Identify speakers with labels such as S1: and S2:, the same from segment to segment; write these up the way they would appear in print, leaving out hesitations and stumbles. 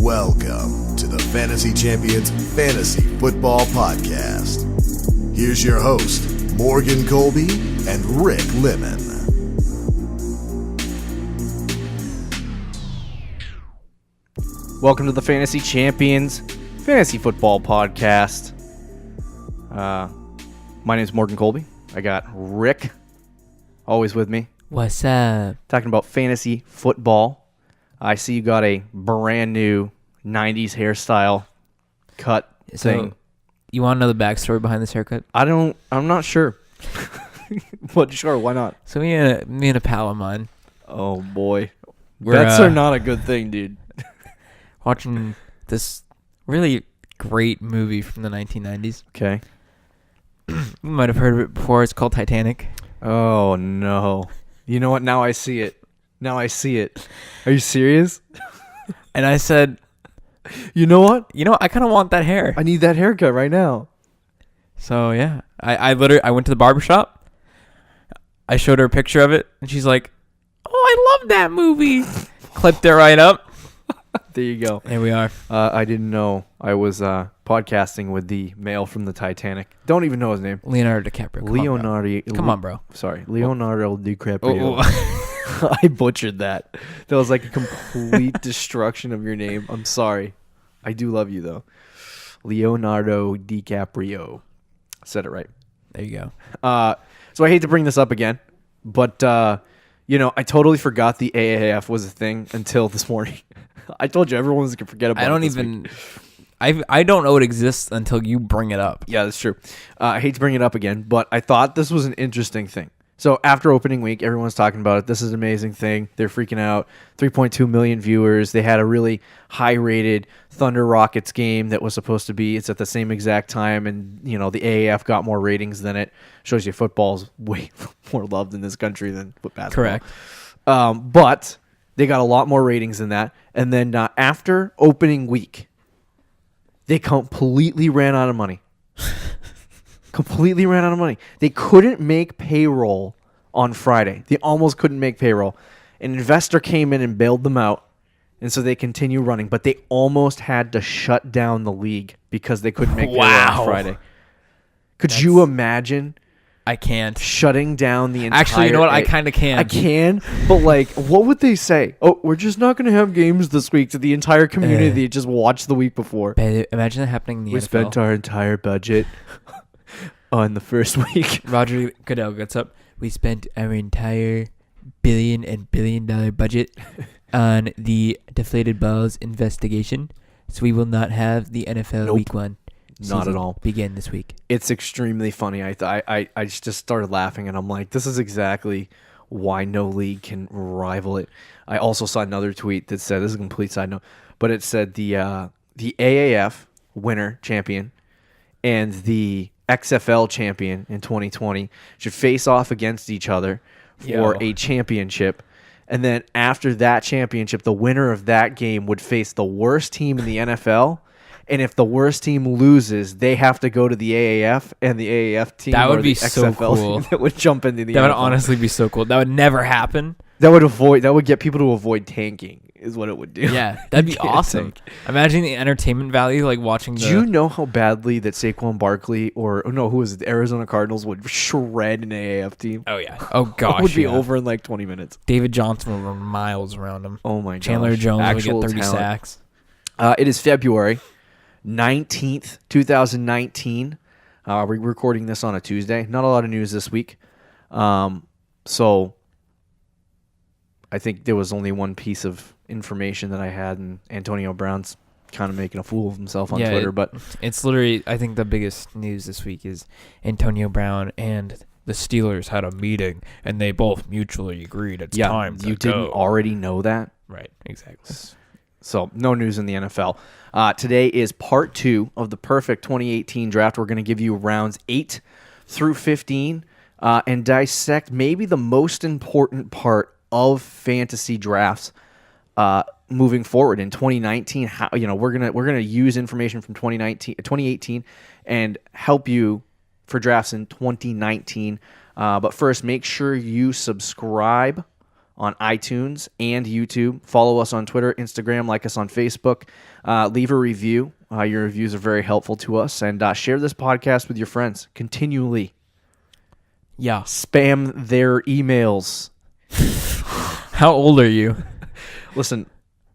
S1: Welcome to the Fantasy Champions Fantasy Football Podcast. Here's your host, Morgan Colby and Rick Lemon.
S2: Welcome to the Fantasy Champions Fantasy Football Podcast. My name is Morgan Colby. I got Rick always with me.
S3: What's up?
S2: Talking about fantasy football. I see you got a brand new 90s hairstyle cut thing.
S3: You want to know the backstory behind this haircut?
S2: I'm not sure. But sure, why not?
S3: So me and a pal of mine.
S2: Oh boy. Bets are not a good thing, dude.
S3: Watching this really great movie from the 1990s.
S2: Okay.
S3: You might have heard of it before. It's called Titanic.
S2: Oh no. You know what? Now I see it. Are you serious?
S3: And I said,
S2: You know what?
S3: I kind of want that hair.
S2: I need that haircut right now.
S3: So yeah, I went to the barbershop. I showed her a picture of it, and she's like, "Oh, I love that movie." Clipped it right up.
S2: There you go.
S3: Here we are.
S2: I didn't know I was podcasting with the male from the Titanic. Don't even know his name.
S3: Leonardo DiCaprio. Come on, bro.
S2: Sorry, Leonardo DiCaprio. I butchered that. That was like a complete destruction of your name. I'm sorry. I do love you though. Leonardo DiCaprio. Said it right.
S3: There you go.
S2: So I hate to bring this up again, but I totally forgot the AAF was a thing until this morning. I told you everyone's gonna forget about it.
S3: I don't know it exists until you bring it up.
S2: Yeah, that's true. I hate to bring it up again, but I thought this was an interesting thing. So after opening week, everyone's talking about it. This is an amazing thing. They're freaking out. 3.2 million viewers. They had a really high-rated Thunder Rockets game that was supposed to be. It's at the same exact time, and the AAF got more ratings than it. Shows you football's way more loved in this country than basketball.
S3: Correct.
S2: But they got a lot more ratings than that. And then after opening week, they completely ran out of money. They couldn't make payroll on Friday. They almost couldn't make payroll. An investor came in and bailed them out, and so they continue running. But they almost had to shut down the league because they couldn't make payroll on Friday. Could you imagine?
S3: I can't.
S2: Shutting down the entire...
S3: Actually, you know what? I kind of can.
S2: I can, but what would they say? Oh, we're just not going to have games this week to the entire community that just watched the week before.
S3: Imagine that happening in the NFL.
S2: We spent our entire budget on the first week.
S3: Roger Goodell gets up. We spent our entire $1 billion budget on the deflated balls investigation, so we will not have the NFL Week 1.
S2: Not at all.
S3: Begin this week.
S2: It's extremely funny. I just started laughing, and I'm like, this is exactly why no league can rival it. I also saw another tweet that said, this is a complete side note, but it said the AAF winner champion and the XFL champion in 2020 should face off against each other for a championship. And then after that championship, the winner of that game would face the worst team in the NFL. And if the worst team loses, they have to go to the AAF, and the AAF team
S3: that would be
S2: the
S3: so
S2: XFL
S3: cool.
S2: That would jump into the
S3: That
S2: NFL.
S3: would honestly be so cool. That would never happen.
S2: That would get people to avoid tanking, is what it would do.
S3: Yeah, that'd be awesome. Imagine the entertainment value, like watching
S2: Do you know how badly that Saquon Barkley who was it, the Arizona Cardinals would shred an AAF team?
S3: Oh, yeah. Oh, gosh.
S2: It would be over in like 20 minutes.
S3: David Johnson would run miles around him.
S2: Oh, my gosh.
S3: Chandler Jones
S2: Actual
S3: would get 30
S2: talent.
S3: sacks.
S2: It is February 19th, 2019. We're recording this on a Tuesday. Not a lot of news this week. So I think there was only one piece of information that I had, and Antonio Brown's kind of making a fool of himself on Twitter. But
S3: it's literally, I think the biggest news this week is Antonio Brown and the Steelers had a meeting, and they both mutually agreed it's time to go.
S2: You didn't already know that?
S3: Right, exactly.
S2: So no news in the NFL. Today is part 2 of the perfect 2018 draft. We're going to give you rounds 8 through 15 and dissect maybe the most important part of fantasy drafts moving forward in 2019. How we're gonna use information from 2018 and help you for drafts in 2019. But first, make sure you subscribe on iTunes and YouTube. Follow us on Twitter, Instagram, like us on Facebook. Leave a review. Your reviews are very helpful to us. And share this podcast with your friends continually.
S3: Yeah.
S2: Spam their emails.
S3: How old are you?
S2: Listen,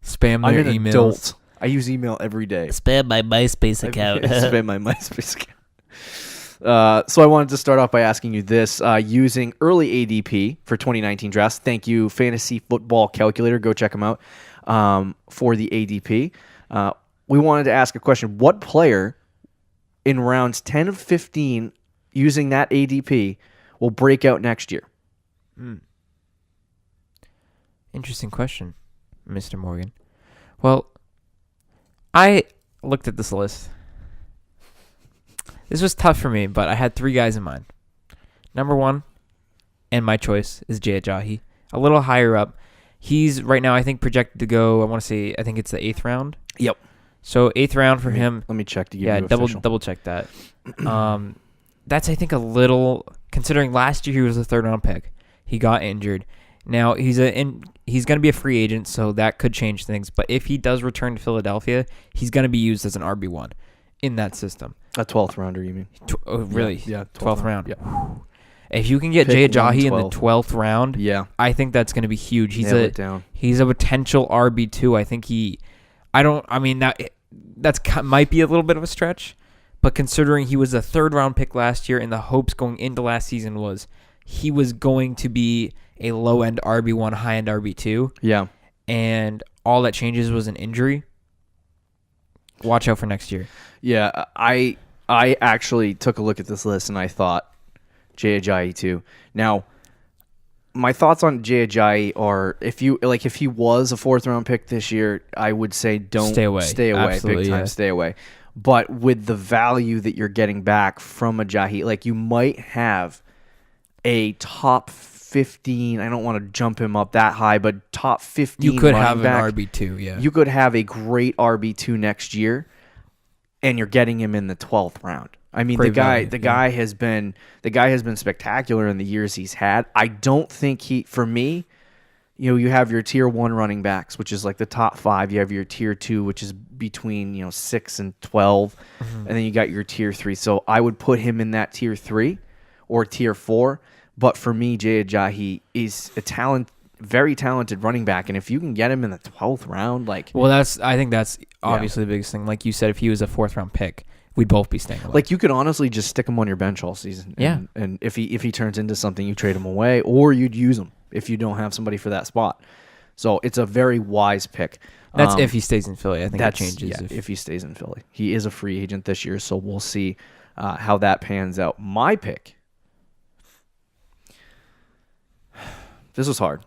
S3: Spam
S2: I'm
S3: their
S2: an
S3: emails.
S2: adult. I use email every day.
S4: Spam my MySpace account.
S2: Spam my MySpace account. So I wanted to start off by asking you this. Using early ADP for 2019 drafts. Thank you, Fantasy Football Calculator. Go check them out for the ADP. We wanted to ask a question. What player in rounds 10 of 15 using that ADP will break out next year?
S3: Interesting question, Mr. Morgan. Well, I looked at this list. This was tough for me, but I had 3 guys in mind. Number 1, and my choice, is Ajayi. A little higher up. He's right now, I think, projected to go, I think it's the 8th round.
S2: Yep.
S3: So 8th round for him.
S2: Let me check to give
S3: Yeah,
S2: you official.
S3: double check that. That's, I think, a little, considering last year he was a 3rd round pick. He got injured. Now, he's going to be a free agent, so that could change things. But if he does return to Philadelphia, he's going to be used as an RB1 in that system.
S2: A 12th rounder, you mean?
S3: Oh, really?
S2: Yeah,
S3: 12th round.
S2: Yeah.
S3: If you can get
S2: Pick
S3: Ajayi in the
S2: 112.
S3: 12th round,
S2: Yeah.
S3: I think that's going to be huge.
S2: Nail it down.
S3: He's a potential RB2. I think that might be a little bit of a stretch, but considering he was a 3rd round pick last year, and the hopes going into last season was he was going to be a low end RB1, high end RB2.
S2: Yeah.
S3: And all that changes was an injury. Watch out for next year.
S2: Yeah, I actually took a look at this list and I thought Ajayi too. Now, my thoughts on Ajayi are if he was a 4th round pick this year, I would say don't
S3: Stay away. Absolutely,
S2: big time,
S3: yeah.
S2: stay away. But with the value that you're getting back from Ajayi, like you might have a top 15. I don't want to jump him up that high, but top 15.
S3: You could
S2: running
S3: have
S2: back,
S3: an RB2, yeah.
S2: You could have a great RB2 next year, and you're getting him in the 12th round. I mean,
S3: Great value,
S2: the guy has been spectacular in the years he's had. I don't think for me, you have your tier 1 running backs, which is like the top 5. You have your tier 2, which is between 6 and 12, and then you got your tier 3. So I would put him in that tier 3 or tier 4. But for me, Ajayi is a very talented running back, and if you can get him in the 12th round,
S3: I think that's obviously the biggest thing. Like you said, if he was a 4th round pick, we'd both be staying away.
S2: Like you could honestly just stick him on your bench all season. And if he turns into something, you trade him away, or you'd use him if you don't have somebody for that spot. So it's a very wise pick.
S3: That's if he stays in Philly. I think that changes.
S2: Yeah, if he stays in Philly. He is a free agent this year, so we'll see how that pans out. My pick. This was hard.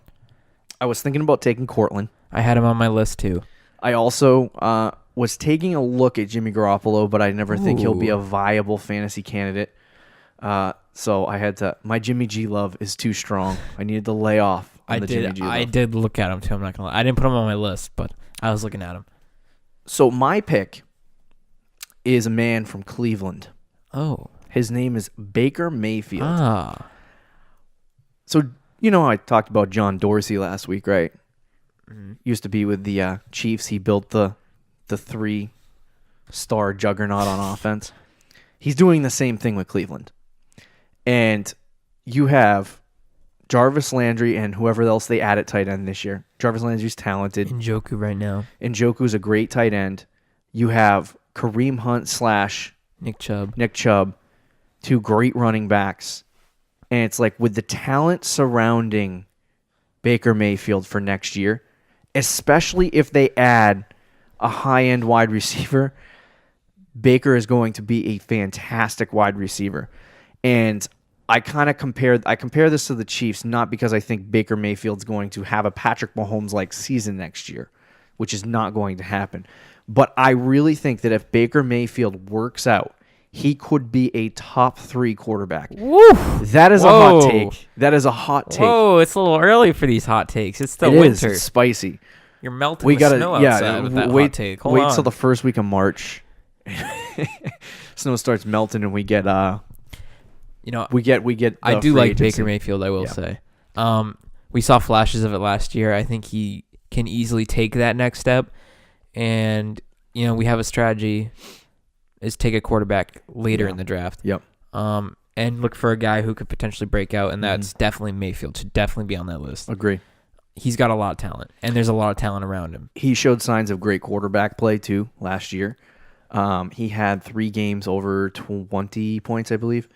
S2: I was thinking about taking Cortland.
S3: I had him on my list too.
S2: I also was taking a look at Jimmy Garoppolo, but I never think he'll be a viable fantasy candidate. So I had to. My Jimmy G love is too strong. I needed to lay off on the Jimmy G love.
S3: I did look at him too. I'm not gonna lie. I didn't put him on my list, but I was looking at him.
S2: So my pick is a man from Cleveland.
S3: Oh,
S2: his name is Baker Mayfield. So I talked about John Dorsey last week, right? Mm-hmm. Used to be with the Chiefs. He built the 3-star juggernaut on offense. He's doing the same thing with Cleveland. And you have Jarvis Landry and whoever else they add at tight end this year. Jarvis Landry's talented.
S3: Njoku right now.
S2: Njoku's a great tight end. You have Kareem Hunt / Nick Chubb, 2 great running backs. And it's like with the talent surrounding Baker Mayfield for next year, especially if they add a high-end wide receiver, Baker is going to be a fantastic wide receiver. And I kind of compare this to the Chiefs, not because I think Baker Mayfield's going to have a Patrick Mahomes-like season next year, which is not going to happen. But I really think that if Baker Mayfield works out, he could be a top 3 quarterback.
S3: Woo!
S2: That is a hot take. That is a hot take.
S3: Whoa, it's a little early for these hot takes. It's still
S2: winter.
S3: winter.
S2: It's spicy.
S3: You're melting the snow outside with that hot take. Hold
S2: wait
S3: on.
S2: till the first week of March. Snow starts melting and we get we get
S3: I do
S2: free
S3: like
S2: agency.
S3: Baker Mayfield, I will say. We saw flashes of it last year. I think he can easily take that next step. And, we have a strategy is take a quarterback later in the draft.
S2: Yep.
S3: And look for a guy who could potentially break out, and that's definitely Mayfield. Should definitely be on that list.
S2: Agree.
S3: He's got a lot of talent, and there's a lot of talent around him.
S2: He showed signs of great quarterback play, too, last year. He had 3 games over 20 points, I believe,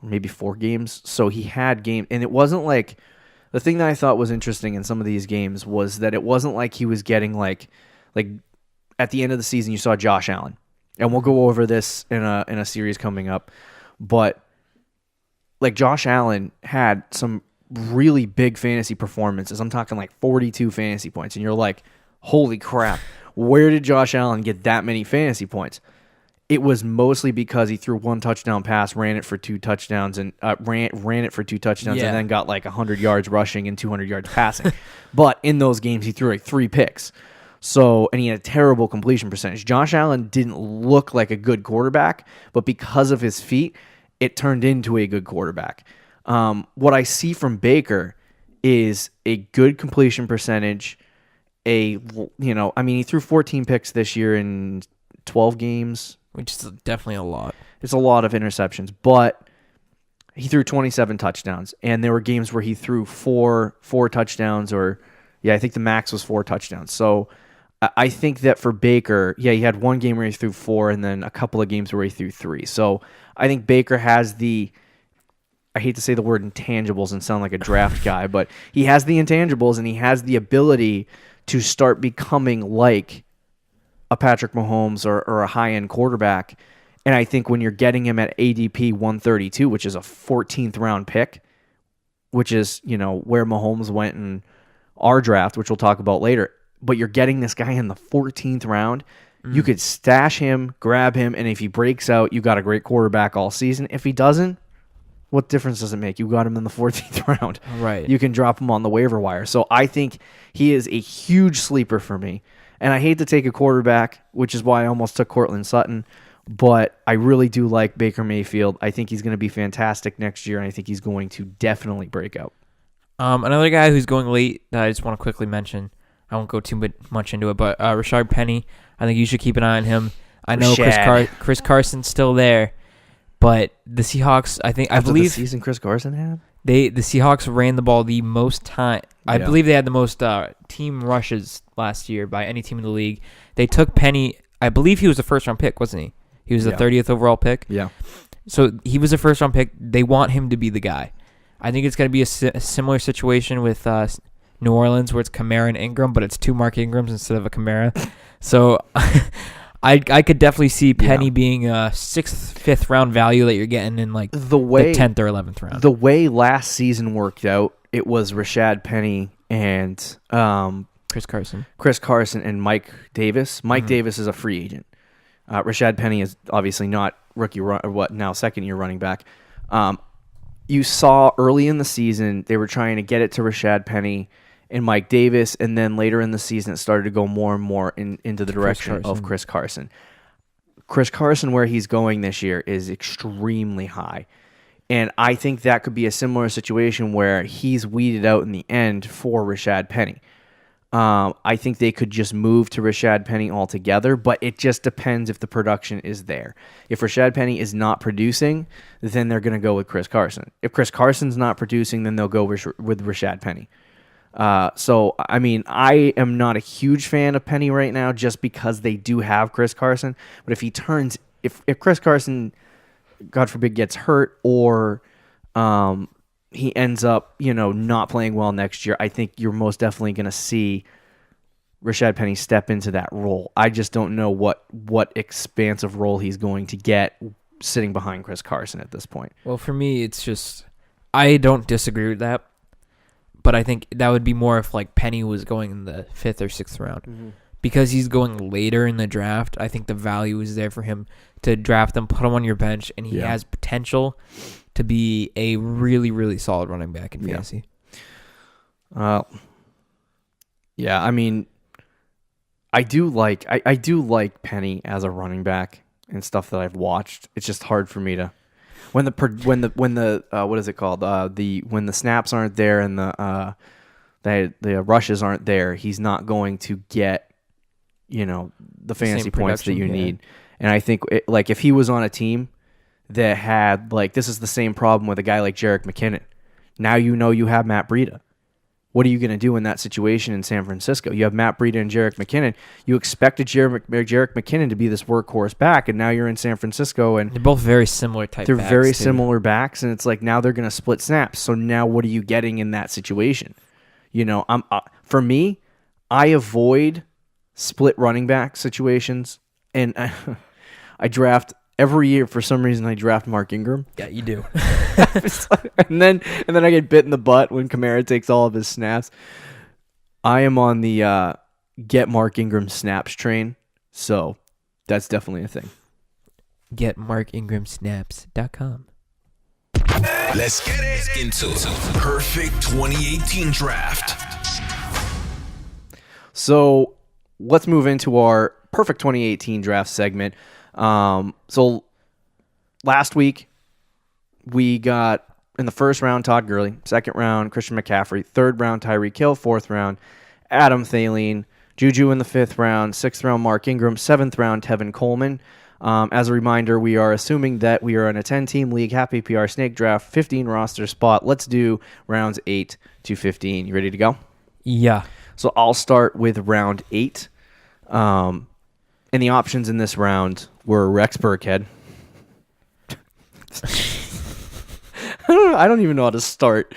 S2: or maybe 4 games. So he had games, and it wasn't like the thing that I thought was interesting in some of these games was that it wasn't like he was getting like at the end of the season you saw Josh Allen, and we'll go over this in a series coming up, but like Josh Allen had some really big fantasy performances. I'm talking like 42 fantasy points, and you're like, holy crap, where did Josh Allen get that many fantasy points? It was mostly because he threw 1 touchdown pass, ran it for 2 touchdowns, and ran it for 2 touchdowns, and then got like 100 yards rushing and 200 yards passing. But in those games, he threw like 3 picks. So, and he had a terrible completion percentage. Josh Allen didn't look like a good quarterback, but because of his feet, it turned into a good quarterback. What I see from Baker is a good completion percentage. He threw 14 picks this year in 12 games.
S3: Which is definitely a lot.
S2: It's a lot of interceptions, but he threw 27 touchdowns, and there were games where he threw four touchdowns, I think the max was 4 touchdowns. So I think that for Baker, he had 1 game where he threw 4, and then a couple of games where he threw 3. So I think Baker has I hate to say the word intangibles and sound like a draft guy, but he has the intangibles, and he has the ability to start becoming like a Patrick Mahomes or a high-end quarterback. And I think when you're getting him at ADP 132, which is a 14th round pick, which is, where Mahomes went in our draft, which we'll talk about later, but you're getting this guy in the 14th round, you could stash him, grab him, and if he breaks out, you got a great quarterback all season. If he doesn't, what difference does it make? You got him in the 14th round.
S3: Right.
S2: You can drop him on the waiver wire. So I think he is a huge sleeper for me. And I hate to take a quarterback, which is why I almost took Courtland Sutton, but I really do like Baker Mayfield. I think he's going to be fantastic next year, and I think he's going to definitely break out.
S3: Another guy who's going late that I just want to quickly mention, I won't go too much into it, but Rashard Penny, I think you should keep an eye on him. I know Chris Carson's still there, but the Seahawks, I believe
S2: the season Chris Carson had?
S3: The Seahawks ran the ball the most time. I believe they had the most team rushes last year by any team in the league. They took Penny. I believe he was a first-round pick, wasn't he? He was the 30th overall pick.
S2: Yeah.
S3: So he was a first-round pick. They want him to be the guy. I think it's going to be a similar situation with New Orleans where it's Kamara and Ingram, but it's 2 Mark Ingrams instead of a Kamara. So I could definitely see Penny being a 6th, 5th round value that you're getting in like the 10th or 11th round.
S2: The way last season worked out, it was Rashad Penny and
S3: Chris Carson
S2: and Mike Davis. Mike Davis is a free agent. Rashad Penny is obviously not second year running back. You saw early in the season they were trying to get it to Rashad Penny and Mike Davis, and then later in the season it started to go more and more into the direction of Chris Carson. Chris Carson, where he's going this year, is extremely high. And I think that could be a similar situation where he's weeded out in the end for Rashad Penny. I think they could just move to Rashad Penny altogether, but it just depends if the production is there. If Rashad Penny is not producing, then they're going to go with Chris Carson. If Chris Carson's not producing, then they'll go with Rashad Penny. So, I mean, I am not a huge fan of Penny right now just because they do have Chris Carson. But if Chris Carson, God forbid, gets hurt or he ends up, not playing well next year, I think you're most definitely going to see Rashad Penny step into that role. I just don't know what expansive role he's going to get sitting behind Chris Carson at this point.
S3: Well, for me, it's just I don't disagree with that, but I think that would be more if like Penny was going in the 5th or 6th round. Mm-hmm. Because he's going later in the draft, I think the value is there for him to draft him, put him on your bench, and he has potential to be a really, really solid running back in fantasy.
S2: I mean, I do like Penny as a running back and stuff that I've watched. It's just hard for me to when the what is it called? When the snaps aren't there and the rushes aren't there, he's not going to get, the fantasy points that you need. And I think if he was on a team that had this is the same problem with a guy like Jerick McKinnon. Now you have Matt Breida. What are you going to do in that situation in San Francisco? You have Matt Breida and Jerick McKinnon. You expected Jerick McKinnon to be this workhorse back, and now you're in San Francisco, and
S3: they're both very similar type.
S2: They're
S3: backs
S2: very
S3: too.
S2: similar backs, and it's now they're going to split snaps. So now what are you getting in that situation? For me, I avoid split running back situations, and I draft every year. For some reason, I draft Mark Ingram.
S3: Yeah, you do.
S2: and then I get bit in the butt when Kamara takes all of his snaps. I am on the get Mark Ingram snaps train, so that's definitely a thing.
S3: GetMarkIngramSnaps.com.
S1: Let's get into Perfect 2018 Draft.
S2: So let's move into our Perfect 2018 Draft segment. So last week we got in the first round Todd Gurley, second round Christian McCaffrey, third round Tyreek Hill, fourth round Adam Thielen, Juju in the fifth round, sixth round Mark Ingram, seventh round Tevin Coleman. As a reminder, we are assuming that we are in a 10-team league, half PPR snake draft, 15 roster spot. Let's do rounds 8 to 15. You ready to go?
S3: Yeah.
S2: So I'll start with round 8. And the options in this round were Rex Burkhead. I don't even know how to start.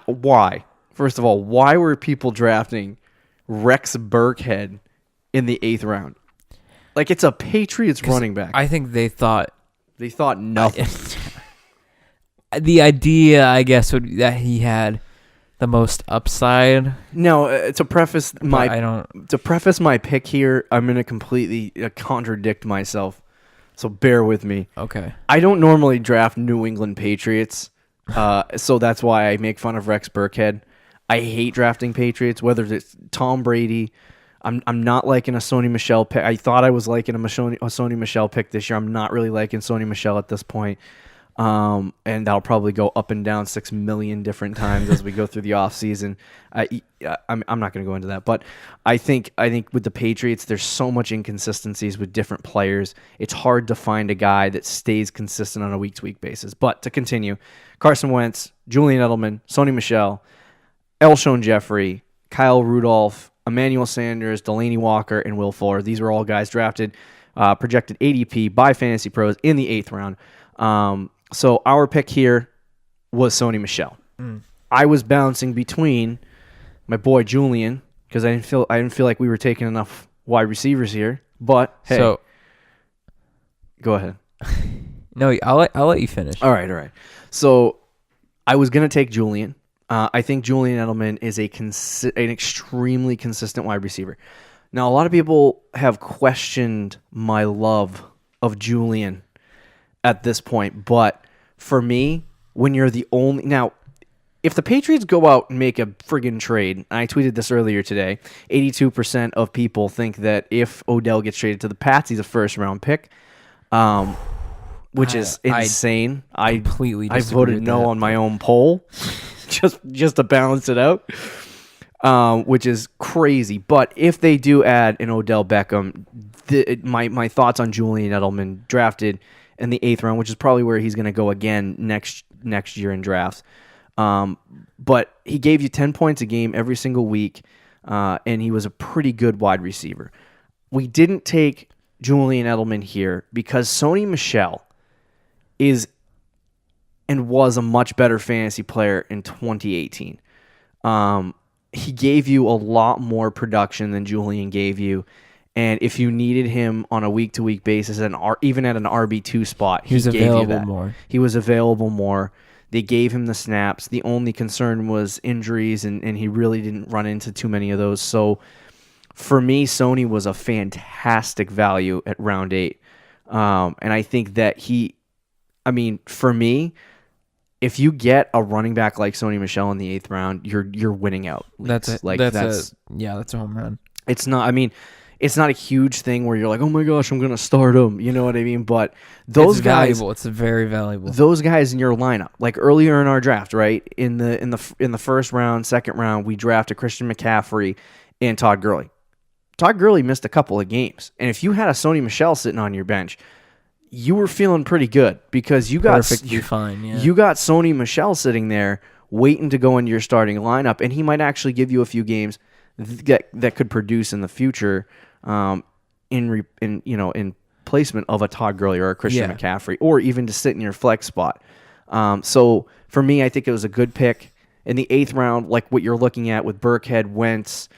S2: Why? First of all, why were people drafting Rex Burkhead in the 8th round? It's a Patriots running back.
S3: I think they thought
S2: nothing.
S3: The idea, I guess, would be that he had the most upside.
S2: No, to preface my pick here, I'm going to completely contradict myself. So bear with me.
S3: Okay.
S2: I don't normally draft New England Patriots, so that's why I make fun of Rex Burkhead. I hate drafting Patriots, whether it's Tom Brady. I'm not liking a Sony Michel pick. I thought I was liking a Sony Michel pick this year. I'm not really liking Sony Michel at this point. And that'll probably go up and down 6 million different times as we go through the offseason. I'm not going to go into that. But I think with the Patriots, there's so much inconsistencies with different players. It's hard to find a guy that stays consistent on a week-to-week basis. But to continue, Carson Wentz, Julian Edelman, Sony Michel, Elshon Jeffrey, Kyle Rudolph, Emmanuel Sanders, Delaney Walker, and Will Fuller. These were all guys drafted, projected ADP by Fantasy Pros in the 8th round. So our pick here was Sony Michel. I was bouncing between my boy Julian because I didn't feel like we were taking enough wide receivers here. But hey, go ahead.
S3: No, I'll let you finish.
S2: All right. So I was gonna take Julian. I think Julian Edelman is an extremely consistent wide receiver. Now, a lot of people have questioned my love of Julian at this point, but for me, when you're the only... Now, if the Patriots go out and make a friggin' trade, and I tweeted this earlier today, 82% of people think that if Odell gets traded to the Pats, he's a first-round pick, which is insane. I voted no on my own poll. Just to balance it out, which is crazy. But if they do add an Odell Beckham, my thoughts on Julian Edelman drafted in the 8th round, which is probably where he's going to go again next year in drafts. But he gave you 10 points a game every single week, and he was a pretty good wide receiver. We didn't take Julian Edelman here because Sony Michel is and was a much better fantasy player in 2018. He gave you a lot more production than Julian gave you, and if you needed him on a week-to-week basis, and even at an RB2 spot,
S3: he was available more.
S2: He was available more. They gave him the snaps. The only concern was injuries, and he really didn't run into too many of those. So for me, Sony was a fantastic value at round 8. And I think that for me, if you get a running back like Sony Michel in the 8th round, you're winning out.
S3: That's a home run.
S2: It's not. it's not a huge thing where you're like, oh my gosh, I'm gonna start him. You know what I mean? But those
S3: it's
S2: guys,
S3: valuable. It's very valuable.
S2: those guys in your lineup, like earlier in our draft, right in the first round, second round, we drafted Christian McCaffrey and Todd Gurley. Todd Gurley missed a couple of games, and if you had a Sony Michel sitting on your bench, you were feeling pretty good because you got
S3: Perfectly fine. Yeah.
S2: you got Sony Michel sitting there waiting to go into your starting lineup, and he might actually give you a few games that could produce in the future, in placement of a Todd Gurley or a Christian McCaffrey, or even to sit in your flex spot. So for me, I think it was a good pick in the 8th round, like what you're looking at with Burkhead, Wentz.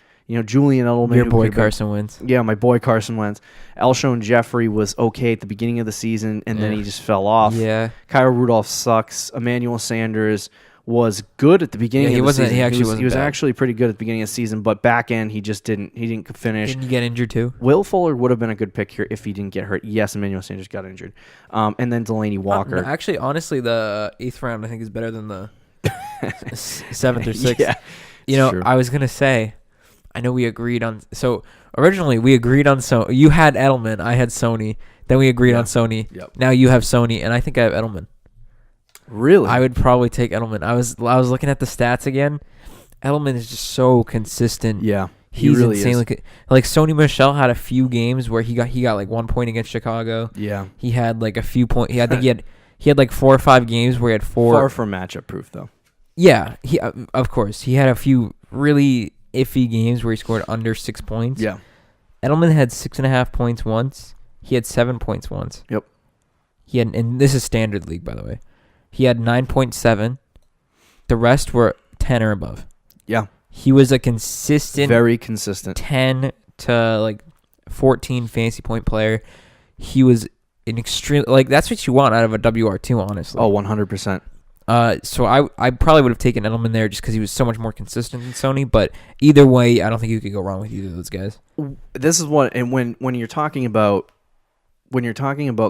S2: Julian Edelman.
S3: Your boy Carson Wentz.
S2: Yeah, my boy Carson Wentz. Alshon Jeffrey was okay at the beginning of the season, and then he just fell off.
S3: Yeah.
S2: Kyle Rudolph sucks. Emmanuel Sanders was good at the beginning of the season. He was actually pretty good at the beginning of the season, but back end he just didn't finish.
S3: Didn't he get injured too?
S2: Will Fuller would have been a good pick here if he didn't get hurt. Yes, Emmanuel Sanders got injured. And then Delaney Walker.
S3: No, actually, honestly, the 8th round I think is better than the 7th or 6th.
S2: Yeah, true.
S3: I was gonna say, I know we agreed on. So originally we agreed on. So you had Edelman, I had Sony. Then we agreed on Sony.
S2: Yep.
S3: Now you have Sony, and I think I have Edelman.
S2: Really?
S3: I would probably take Edelman. I was looking at the stats again. Edelman is just so consistent.
S2: Yeah,
S3: he's
S2: really
S3: insanely
S2: is.
S3: Like Sony Michel had a few games where he got like 1 point against Chicago.
S2: Yeah,
S3: he had like a few points. I think he had like 4 or 5 games where he had 4.
S2: Far from matchup proof though.
S3: Yeah, he of course he had a few really iffy games where he scored under 6 points.
S2: Yeah,
S3: Edelman had 6.5 points once. He had 7 points once.
S2: Yep.
S3: He had, and this is standard league, by the way. He had 9.7. The rest were 10 or above.
S2: Yeah.
S3: He was a consistent,
S2: very consistent
S3: 10 to like 14 fantasy point player. He was an extreme, like that's what you want out of a WR2, honestly.
S2: Oh, 100%.
S3: So I probably would have taken Edelman there just because he was so much more consistent than Sony. But either way, I don't think you could go wrong with either of those guys.
S2: This is what, and when you're talking about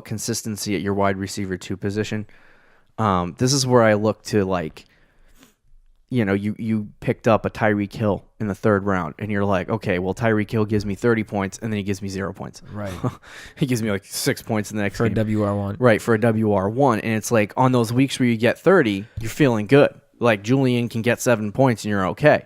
S2: consistency at your wide receiver 2 position, this is where I look to, like, you picked up a Tyreek Hill in the 3rd round, and you're like, okay, well, Tyreek Hill gives me 30 points, and then he gives me 0 points.
S3: Right.
S2: He gives me like 6 points in the next
S3: for
S2: game.
S3: a WR1.
S2: Right, for a WR1. And it's like on those weeks where you get 30, you're feeling good. Like Julian can get 7 points and you're okay.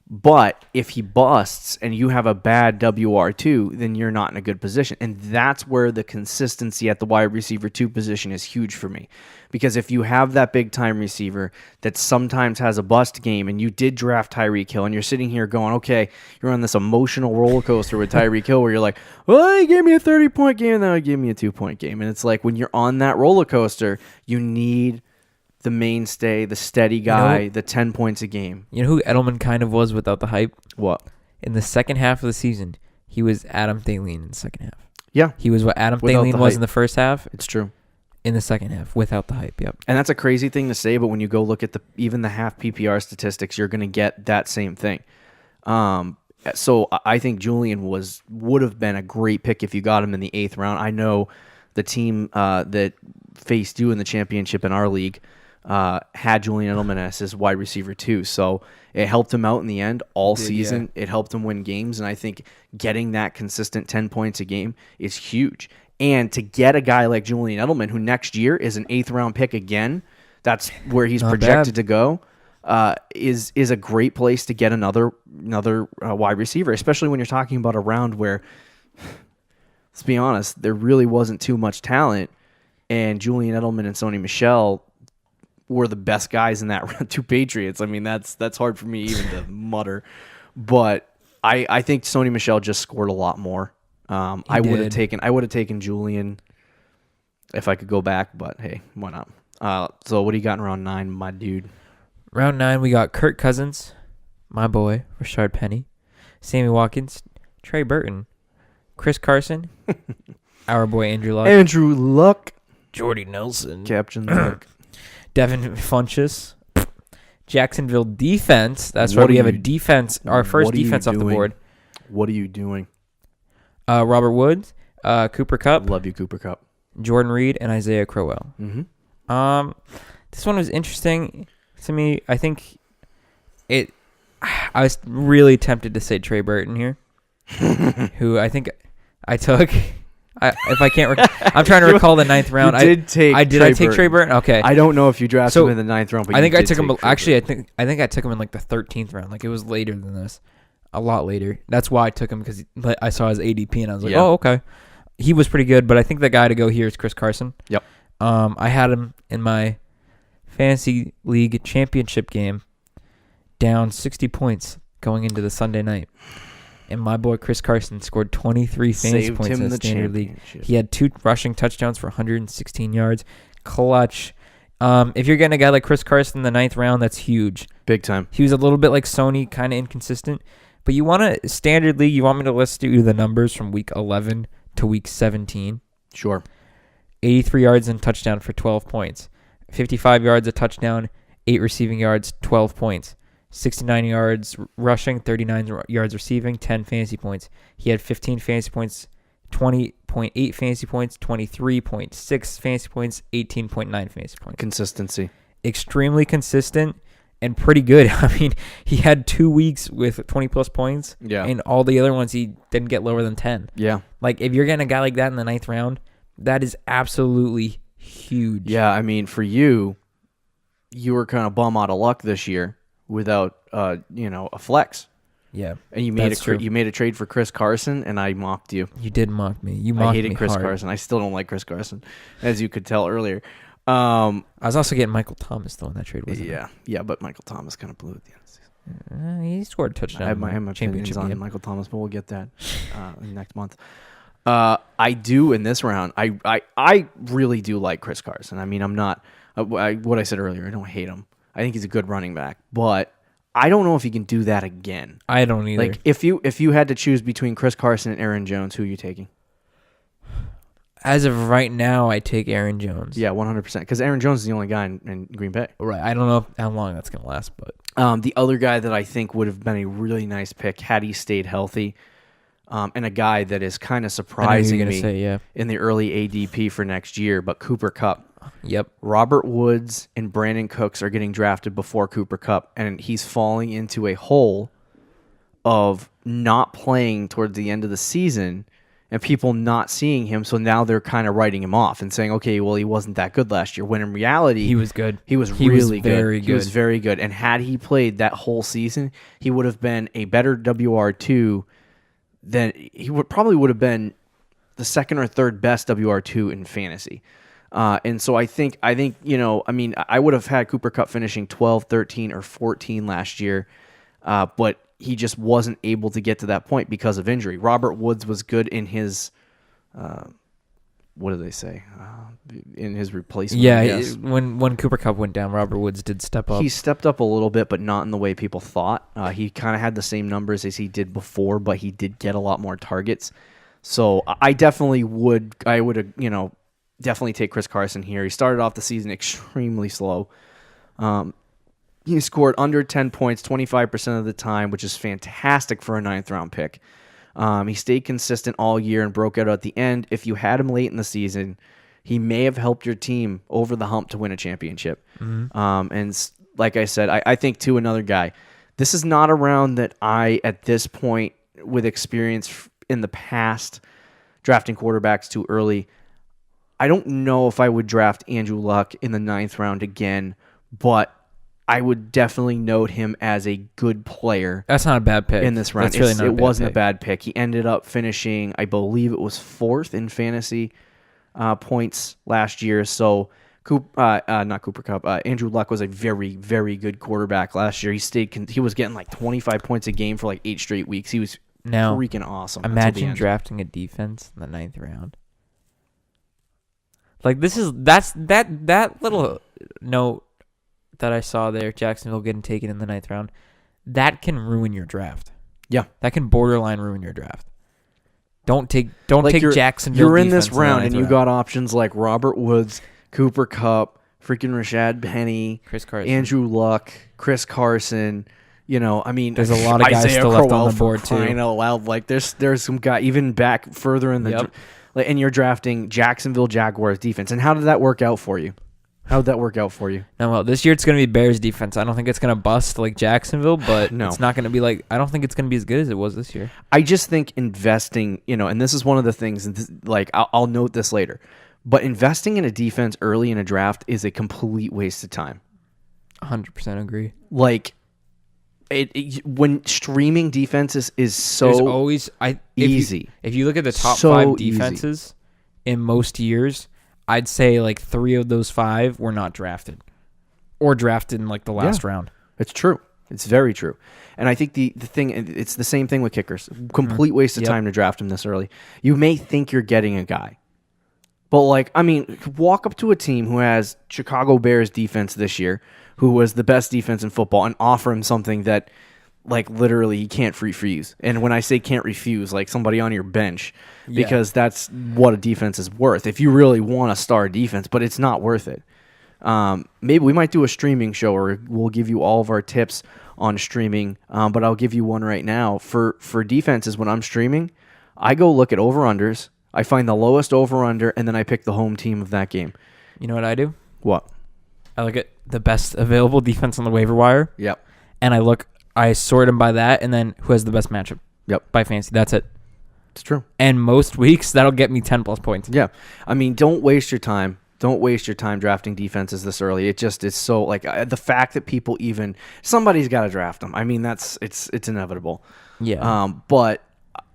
S2: But if he busts and you have a bad WR2, then you're not in a good position. And that's where the consistency at the wide receiver 2 position is huge for me. Because if you have that big time receiver that sometimes has a bust game, and you did draft Tyreek Hill, and you're sitting here going, okay, you're on this emotional roller coaster with Tyreek Hill where you're like, well, he gave me a 30-point game, and then he gave me a 2-point game. And it's like when you're on that roller coaster, you need the mainstay, the steady guy, the 10 points a game.
S3: You know who Edelman kind of was without the hype?
S2: What?
S3: In the second half of the season, he was Adam Thielen in the second half.
S2: Yeah.
S3: He was what Adam
S2: Without
S3: Thielen
S2: the
S3: was
S2: hype.
S3: in the first half.
S2: It's true.
S3: In the second half, without the hype, yep.
S2: And that's a crazy thing to say, but when you go look at even the half PPR statistics, you're going to get that same thing. So I think Julian would have been a great pick if you got him in the 8th round. I know the team that faced you in the championship in our league had Julian Edelman as his wide receiver too. So it helped him out in the end all season. Yeah. It helped him win games, and I think getting that consistent 10 points a game is huge. And to get a guy like Julian Edelman, who next year is an 8th round pick again, that's where he's projected to go, is a great place to get another wide receiver, especially when you're talking about a round where, let's be honest, there really wasn't too much talent, and Julian Edelman and Sony Michel were the best guys in that round. 2 Patriots. I mean, that's hard for me even to mutter, but I think Sony Michel just scored a lot more. I would have taken Julian if I could go back, but hey, why not? So what do you got in round 9, my dude?
S3: Round 9, we got Kirk Cousins, my boy, Rashard Penny, Sammy Watkins, Trey Burton, Chris Carson, our boy Andrew Luck,
S2: Jordy Nelson, Captain Luck,
S3: Devin Funchess, Jacksonville defense. That's right, we have a defense, our first defense off the board.
S2: What are you doing?
S3: Robert Woods, Cooper Kupp.
S2: Love you, Cooper Kupp.
S3: Jordan Reed, and Isaiah Crowell.
S2: Mm-hmm.
S3: This one was interesting to me. I think I was really tempted to say Trey Burton here. who I think I took. If I can't, I'm trying to recall the 9th round.
S2: You did take.
S3: I take Trey Burton. Okay.
S2: I don't know if you drafted him in the 9th round, but
S3: I think
S2: you
S3: I
S2: did
S3: took him.
S2: take Trey
S3: Actually,
S2: Burton.
S3: I think I took him in like the 13th round. Like it was later than this, a lot later. That's why I took him because I saw his ADP and I was like, oh, okay, he was pretty good. But I think the guy to go here is Chris Carson.
S2: Yep.
S3: I had him in my fantasy league championship game, down 60 points going into the Sunday night. And my boy Chris Carson scored 23 fantasy
S2: Saved
S3: points
S2: him
S3: in the
S2: the
S3: standard league.
S2: championship.
S3: He had 2 rushing touchdowns for 116 yards. Clutch. If you're getting a guy like Chris Carson in the 9th round, that's huge.
S2: Big time.
S3: He was a little bit like Sony, kind of inconsistent. But you want a standard league, you want me to list you the numbers from week 11 to week 17.
S2: Sure.
S3: 83 yards and touchdown for 12 points. 55 yards a touchdown, 8 receiving yards, 12 points. 69 yards rushing, 39 yards receiving, 10 fantasy points. He had 15 fantasy points, 20.8 fantasy points, 23.6 fantasy points, 18.9 fantasy points.
S2: Consistency.
S3: Extremely consistent and pretty good. I mean, he had 2 weeks with 20-plus points.
S2: Yeah.
S3: And all the other ones, he didn't get lower than 10.
S2: Yeah.
S3: Like, if you're getting a guy like that in the 9th round, that is absolutely huge.
S2: Yeah, I mean, for you were kind of bum out of luck this year without, a flex.
S3: Yeah.
S2: And you made
S3: That's true.
S2: you made a trade for Chris Carson, and I mocked you.
S3: You did mock me. You mocked
S2: I
S3: me
S2: hated Chris
S3: hard.
S2: Carson. I still don't like Chris Carson, as you could tell earlier.
S3: I was also getting Michael Thomas, though, in that trade, wasn't
S2: Yeah, but Michael Thomas kind of blew at the end of the season.
S3: he scored a touchdown.
S2: I have my
S3: championship
S2: opinions on
S3: game.
S2: Michael Thomas, but we'll get that next month. I do in this round. I really do like Chris Carson. I mean, I'm not what I said earlier. I don't hate him. I think he's a good running back, but I don't know if he can do that again.
S3: I don't either.
S2: Like if you had to choose between Chris Carson and Aaron Jones, who are you taking?
S3: As of right now, I take Aaron Jones.
S2: Yeah, 100%. Because Aaron Jones is the only guy in Green Bay.
S3: Right. I don't know how long that's gonna last, but
S2: The other guy that I think would have been a really nice pick had he stayed healthy, and a guy that is kind of surprising me in the early ADP for next year, but Cooper Kupp.
S3: Yep.
S2: Robert Woods and Brandon Cooks are getting drafted before Cooper Kupp, and he's falling into a hole of not playing towards the end of the season and people not seeing him. So now they're kind of writing him off and saying, okay, well, he wasn't that good last year. When in reality,
S3: He was good.
S2: He was
S3: He
S2: really
S3: was very
S2: good. He was
S3: good.
S2: very good. And had he played that whole season, he would have been a better WR2 than he probably would have been the second or third best WR2 in fantasy. And so I think, I would have had Cooper Kupp finishing 12, 13, or 14 last year, but he just wasn't able to get to that point because of injury. Robert Woods was good in his, what do they say, in his replacement.
S3: Yeah.
S2: I guess.
S3: When Cooper Kupp went down, Robert Woods did step up.
S2: He stepped up a little bit, but not in the way people thought. He kind of had the same numbers as he did before, but he did get a lot more targets. So I definitely would, definitely take Chris Carson here. He started off the season extremely slow. He scored under 10 points 25% of the time, which is fantastic for a 9th round pick. He stayed consistent all year and broke out at the end. If you had him late in the season, he may have helped your team over the hump to win a championship. And like I said, I think, too, another guy. This is not a round that I, at this point, with experience in the past, drafting quarterbacks too early, I don't know if I would draft Andrew Luck in the 9th round again, but I would definitely note him as a good player.
S3: That's not a bad pick
S2: In this round.
S3: That's really not
S2: It
S3: a bad
S2: wasn't
S3: pick.
S2: a bad pick. He ended up finishing, I believe it was 4th in fantasy points last year. So not Cooper Kupp. Andrew Luck was a very, very good quarterback last year. He was getting like 25 points a game for like 8 straight weeks. He was freaking awesome. until the
S3: Imagine
S2: end.
S3: drafting a defense in the 9th round. Like that little note that I saw there, Jacksonville getting taken in the 9th round, that can ruin your draft.
S2: Yeah.
S3: That can borderline ruin your draft. Don't take Jacksonville.
S2: You're in this
S3: defense
S2: round
S3: the
S2: and
S3: 9th
S2: you
S3: round.
S2: got options like Robert Woods, Cooper Kupp, freaking Rashad Penny,
S3: Chris Carson.
S2: Andrew Luck, Chris Carson. There's
S3: a lot of guys
S2: Isaiah
S3: still left on
S2: Crowell
S3: the board,
S2: for crying
S3: too.
S2: out loud. Like there's some guy even back further in the
S3: Yep.
S2: and you're drafting Jacksonville Jaguars defense. And how did that work out for you? How'd that work out for you?
S3: No, well, this year it's going to be Bears defense. I don't think it's going to bust like Jacksonville, but
S2: No.
S3: it's not going to be like, I don't think it's going to be as good as it was this year.
S2: I just think investing, and this is one of the things, and I'll note this later, but investing in a defense early in a draft is a complete waste of time.
S3: 100% agree.
S2: Like, when streaming defenses is so
S3: There's always
S2: easy.
S3: If you look at the top
S2: So
S3: 5
S2: easy.
S3: defenses in most years, I'd say like 3 of those 5 were not drafted or drafted in like the last round.
S2: It's true. It's very true. And I think the thing, it's the same thing with kickers. Complete waste of time to draft them this early. You may think you're getting a guy. But, walk up to a team who has Chicago Bears defense this year, who was the best defense in football, and offer him something that, literally he can't refuse. And when I say can't refuse, somebody on your bench, because that's what a defense is worth. If you really want a star defense, but it's not worth it. Maybe we might do a streaming show where we'll give you all of our tips on streaming, but I'll give you one right now. For defenses, when I'm streaming, I go look at over-unders, I find the lowest over-under, and then I pick the home team of that game.
S3: You know what I do?
S2: What?
S3: I look at the best available defense on the waiver wire.
S2: Yep.
S3: And I sort them by that, and then who has the best matchup.
S2: Yep.
S3: By fantasy. That's it.
S2: It's true.
S3: And most weeks, that'll get me 10+ points.
S2: Yeah. Don't waste your time. Don't waste your time drafting defenses this early. It just is so, the fact that people somebody's got to draft them. It's inevitable.
S3: Yeah.
S2: But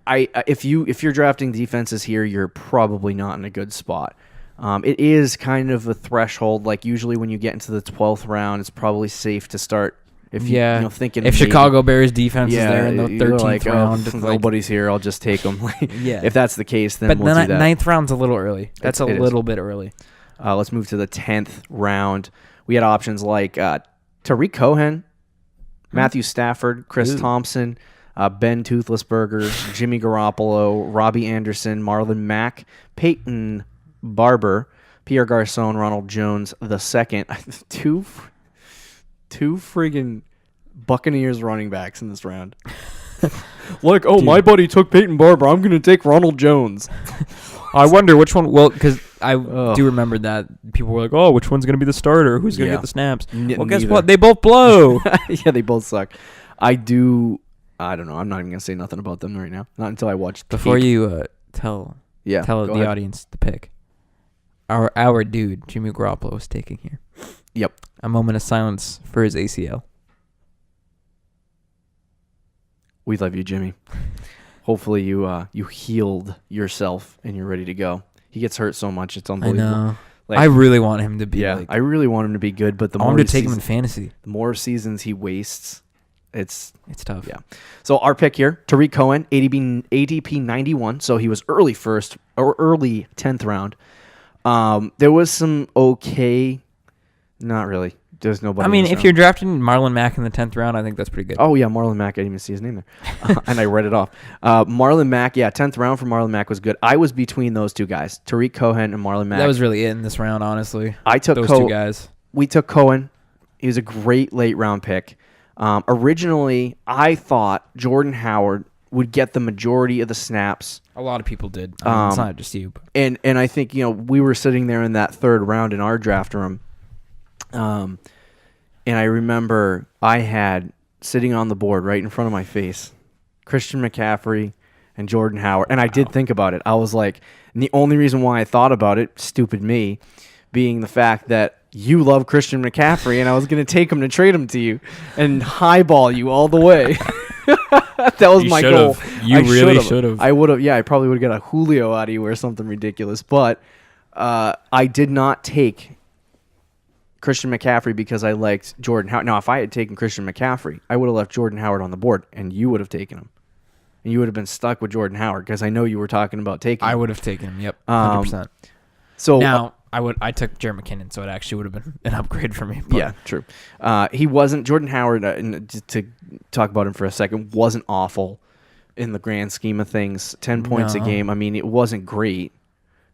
S2: if you're drafting defenses here, you're probably not in a good spot. It is kind of a threshold. Usually when you get into the 12th round, it's probably safe to start. If thinking
S3: if Chicago Bears defense is there in the 13th round,
S2: if nobody's here, I'll just take them. If that's the case, then we'll do that.
S3: But 9th round's a little early. That's a little bit early.
S2: Let's move to the 10th round. We had options like Tariq Cohen, Matthew Stafford, Chris Thompson, Ben Toothlessberger, Jimmy Garoppolo, Robbie Anderson, Marlon Mack, Peyton Barber, Pierre Garçon, Ronald Jones II. Two friggin' Buccaneers running backs in this round. My buddy took Peyton Barber. I'm going to take Ronald Jones.
S3: I wonder which one. Well, because I do remember that people were like, "Oh, which one's going to be the starter? Who's going to get the snaps?" Well, guess what? They both blow.
S2: Yeah, they both suck. I don't know. I'm not even going to say nothing about them right now. Not until I watch.
S3: Before you tell the audience the pick. Our dude Jimmy Garoppolo was taking here.
S2: Yep.
S3: A moment of silence for his ACL.
S2: We love you, Jimmy. Hopefully you healed yourself and you're ready to go. He gets hurt so much, it's unbelievable.
S3: I know. I really want him to be.
S2: Yeah, I really want him to be good, but the
S3: I
S2: more
S3: want to take him in fantasy.
S2: The more seasons he wastes, it's
S3: tough.
S2: Yeah. So our pick here, Tariq Cohen, ADP 91. So he was early 10th round. There was some okay. Not really. There's nobody.
S3: If you're drafting Marlon Mack in the 10th round, I think that's pretty good.
S2: Oh, yeah, Marlon Mack. I didn't even see his name there. And I read it off. Marlon Mack, 10th round for Marlon Mack was good. I was between those two guys, Tariq Cohen and Marlon Mack.
S3: That was really it in this round, honestly.
S2: I took
S3: those two guys.
S2: We took Cohen. He was a great late round pick. Originally, I thought Jordan Howard would get the majority of the snaps.
S3: A lot of people did. It's not just you. But.
S2: And I think, we were sitting there in that third round in our draft room. And I remember I had sitting on the board right in front of my face, Christian McCaffrey and Jordan Howard. And I did think about it. I was like, and the only reason why I thought about it, stupid me, being the fact that you love Christian McCaffrey and I was going to take him to trade him to you and highball you all the way. That was my goal.
S3: You really should have.
S2: I would have. Yeah, I probably would have got a Julio out of you or something ridiculous. But I did not take Christian McCaffrey because I liked Jordan Howard. Now, if I had taken Christian McCaffrey, I would have left Jordan Howard on the board, and you would have taken him. And you would have been stuck with Jordan Howard because I know you were talking about taking him.
S3: I would have taken him, yep, 100%.
S2: So
S3: now, I took Jerry McKinnon, so it actually would have been an upgrade for me. But.
S2: Yeah, true. He wasn't, Jordan Howard, to talk about him for a second, wasn't awful in the grand scheme of things. 10 points a game. It wasn't great.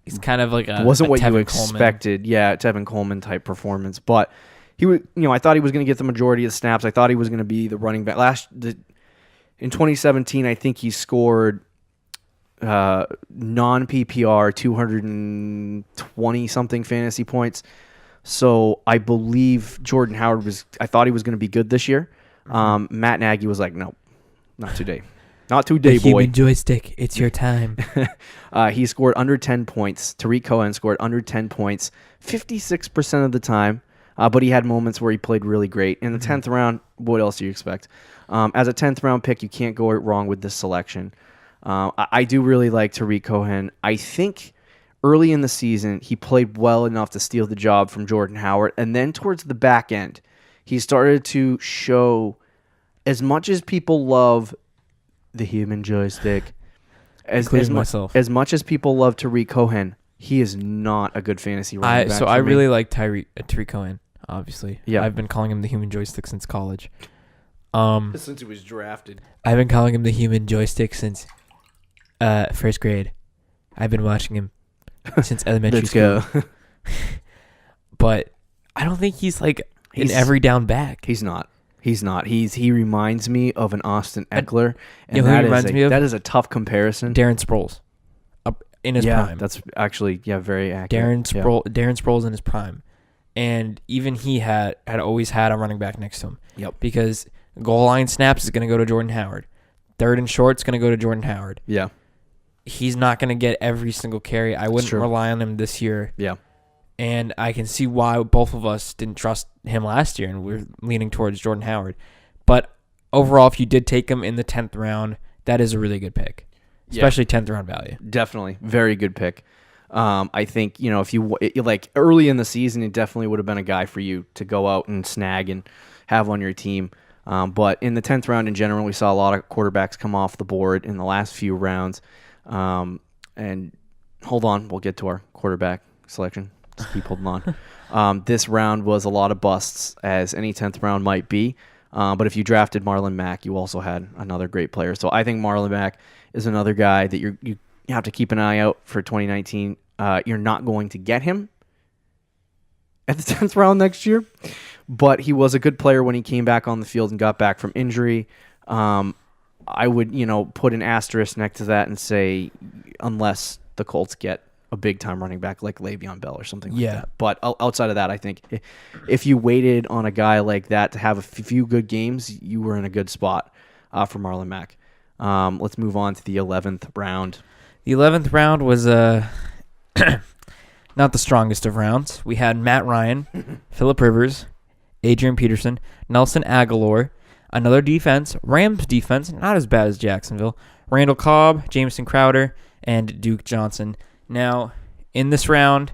S3: He's kind of like
S2: wasn't what
S3: Tevin
S2: you expected.
S3: Coleman.
S2: Yeah, Tevin Coleman type performance. But he was, I thought he was going to get the majority of the snaps. I thought he was going to be the running back. In 2017, I think he scored non-PPR 220 something fantasy points. So I believe Jordan Howard I thought he was going to be good this year. Matt Nagy was like, no, not today. Not today,
S3: The
S2: boy.
S3: human joystick, it's your time.
S2: He scored under 10 points. Tariq Cohen scored under 10 points 56% of the time, but he had moments where he played really great. In the 10th round, what else do you expect? As a 10th round pick, you can't go wrong with this selection. I do really like Tariq Cohen. I think early in the season, he played well enough to steal the job from Jordan Howard, and then towards the back end, he started to show, as much as people love the human joystick, as much as people love Tariq Cohen, he is not a good fantasy running back.
S3: I really like Tariq Cohen, obviously.
S2: Yeah.
S3: I've been calling him the human joystick since college.
S2: Since he was drafted.
S3: I've been calling him the human joystick since first grade. I've been watching him since elementary school.
S2: Let's go.
S3: But I don't think he's like an every down back.
S2: He's not. He reminds me of an Austin Eckler, and
S3: You know who he reminds me of?
S2: that is a tough comparison.
S3: Darren Sproles, up in his prime.
S2: That's actually very accurate.
S3: Darren Sproles in his prime, and even he had always had a running back next to him.
S2: Yep.
S3: Because goal line snaps is going to go to Jordan Howard. Third and short is going to go to Jordan Howard.
S2: Yeah.
S3: He's not going to get every single carry. I wouldn't rely on him this year.
S2: Yeah.
S3: And I can see why both of us didn't trust him last year, and we're leaning towards Jordan Howard. But overall, if you did take him in the 10th round, that is a really good pick, especially 10th round value.
S2: Definitely. Very good pick. I think, if you like early in the season, it definitely would have been a guy for you to go out and snag and have on your team. But in the 10th round in general, we saw a lot of quarterbacks come off the board in the last few rounds. And hold on, we'll get to our quarterback selection. Just keep holding on. This round was a lot of busts, as any 10th round might be. But if you drafted Marlon Mack, you also had another great player. So I think Marlon Mack is another guy that you have to keep an eye out for 2019. You're not going to get him at the 10th round next year, but he was a good player when he came back on the field and got back from injury. I would, put an asterisk next to that and say, unless the Colts get a big-time running back like Le'Veon Bell or something like that. But outside of that, I think if you waited on a guy like that to have a few good games, you were in a good spot for Marlon Mack. Let's move on to the 11th round.
S3: The 11th round was not the strongest of rounds. We had Matt Ryan, Phillip Rivers, Adrian Peterson, Nelson Aguilar, another defense, Rams defense, not as bad as Jacksonville, Randall Cobb, Jameson Crowder, and Duke Johnson. Now, in this round,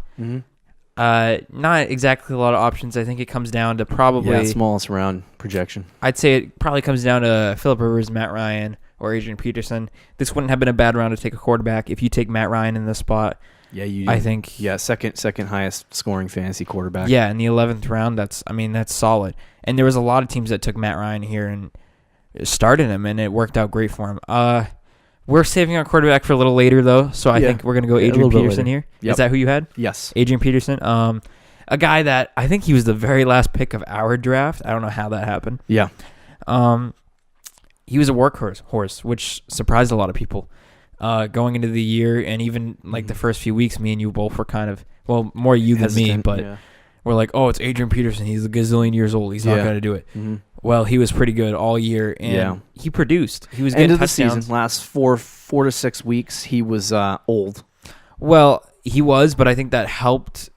S3: not exactly a lot of options. I think it comes down to probably...
S2: smallest round projection.
S3: I'd say it probably comes down to Phillip Rivers, Matt Ryan, or Adrian Peterson. This wouldn't have been a bad round to take a quarterback. If you take Matt Ryan in this spot, I think...
S2: Yeah, second highest scoring fantasy quarterback.
S3: Yeah, in the 11th round, that's solid. And there was a lot of teams that took Matt Ryan here and started him, and it worked out great for him. We're saving our quarterback for a little later, though, so I think we're going to go Adrian Peterson here. Yep. Is that who you had?
S2: Yes.
S3: Adrian Peterson. A guy that I think he was the very last pick of our draft. I don't know how that happened.
S2: Yeah.
S3: He was a workhorse, which surprised a lot of people going into the year, and even like the first few weeks, me and you both were kind of, well, more you than me, but we're like, oh, it's Adrian Peterson. He's a gazillion years old. He's not going to do it. Mm-hmm. Well, he was pretty good all year, and he produced. He was getting
S2: end of
S3: touchdowns.
S2: The season, last four to 6 weeks, he was old.
S3: Well, he was, but I think that helped.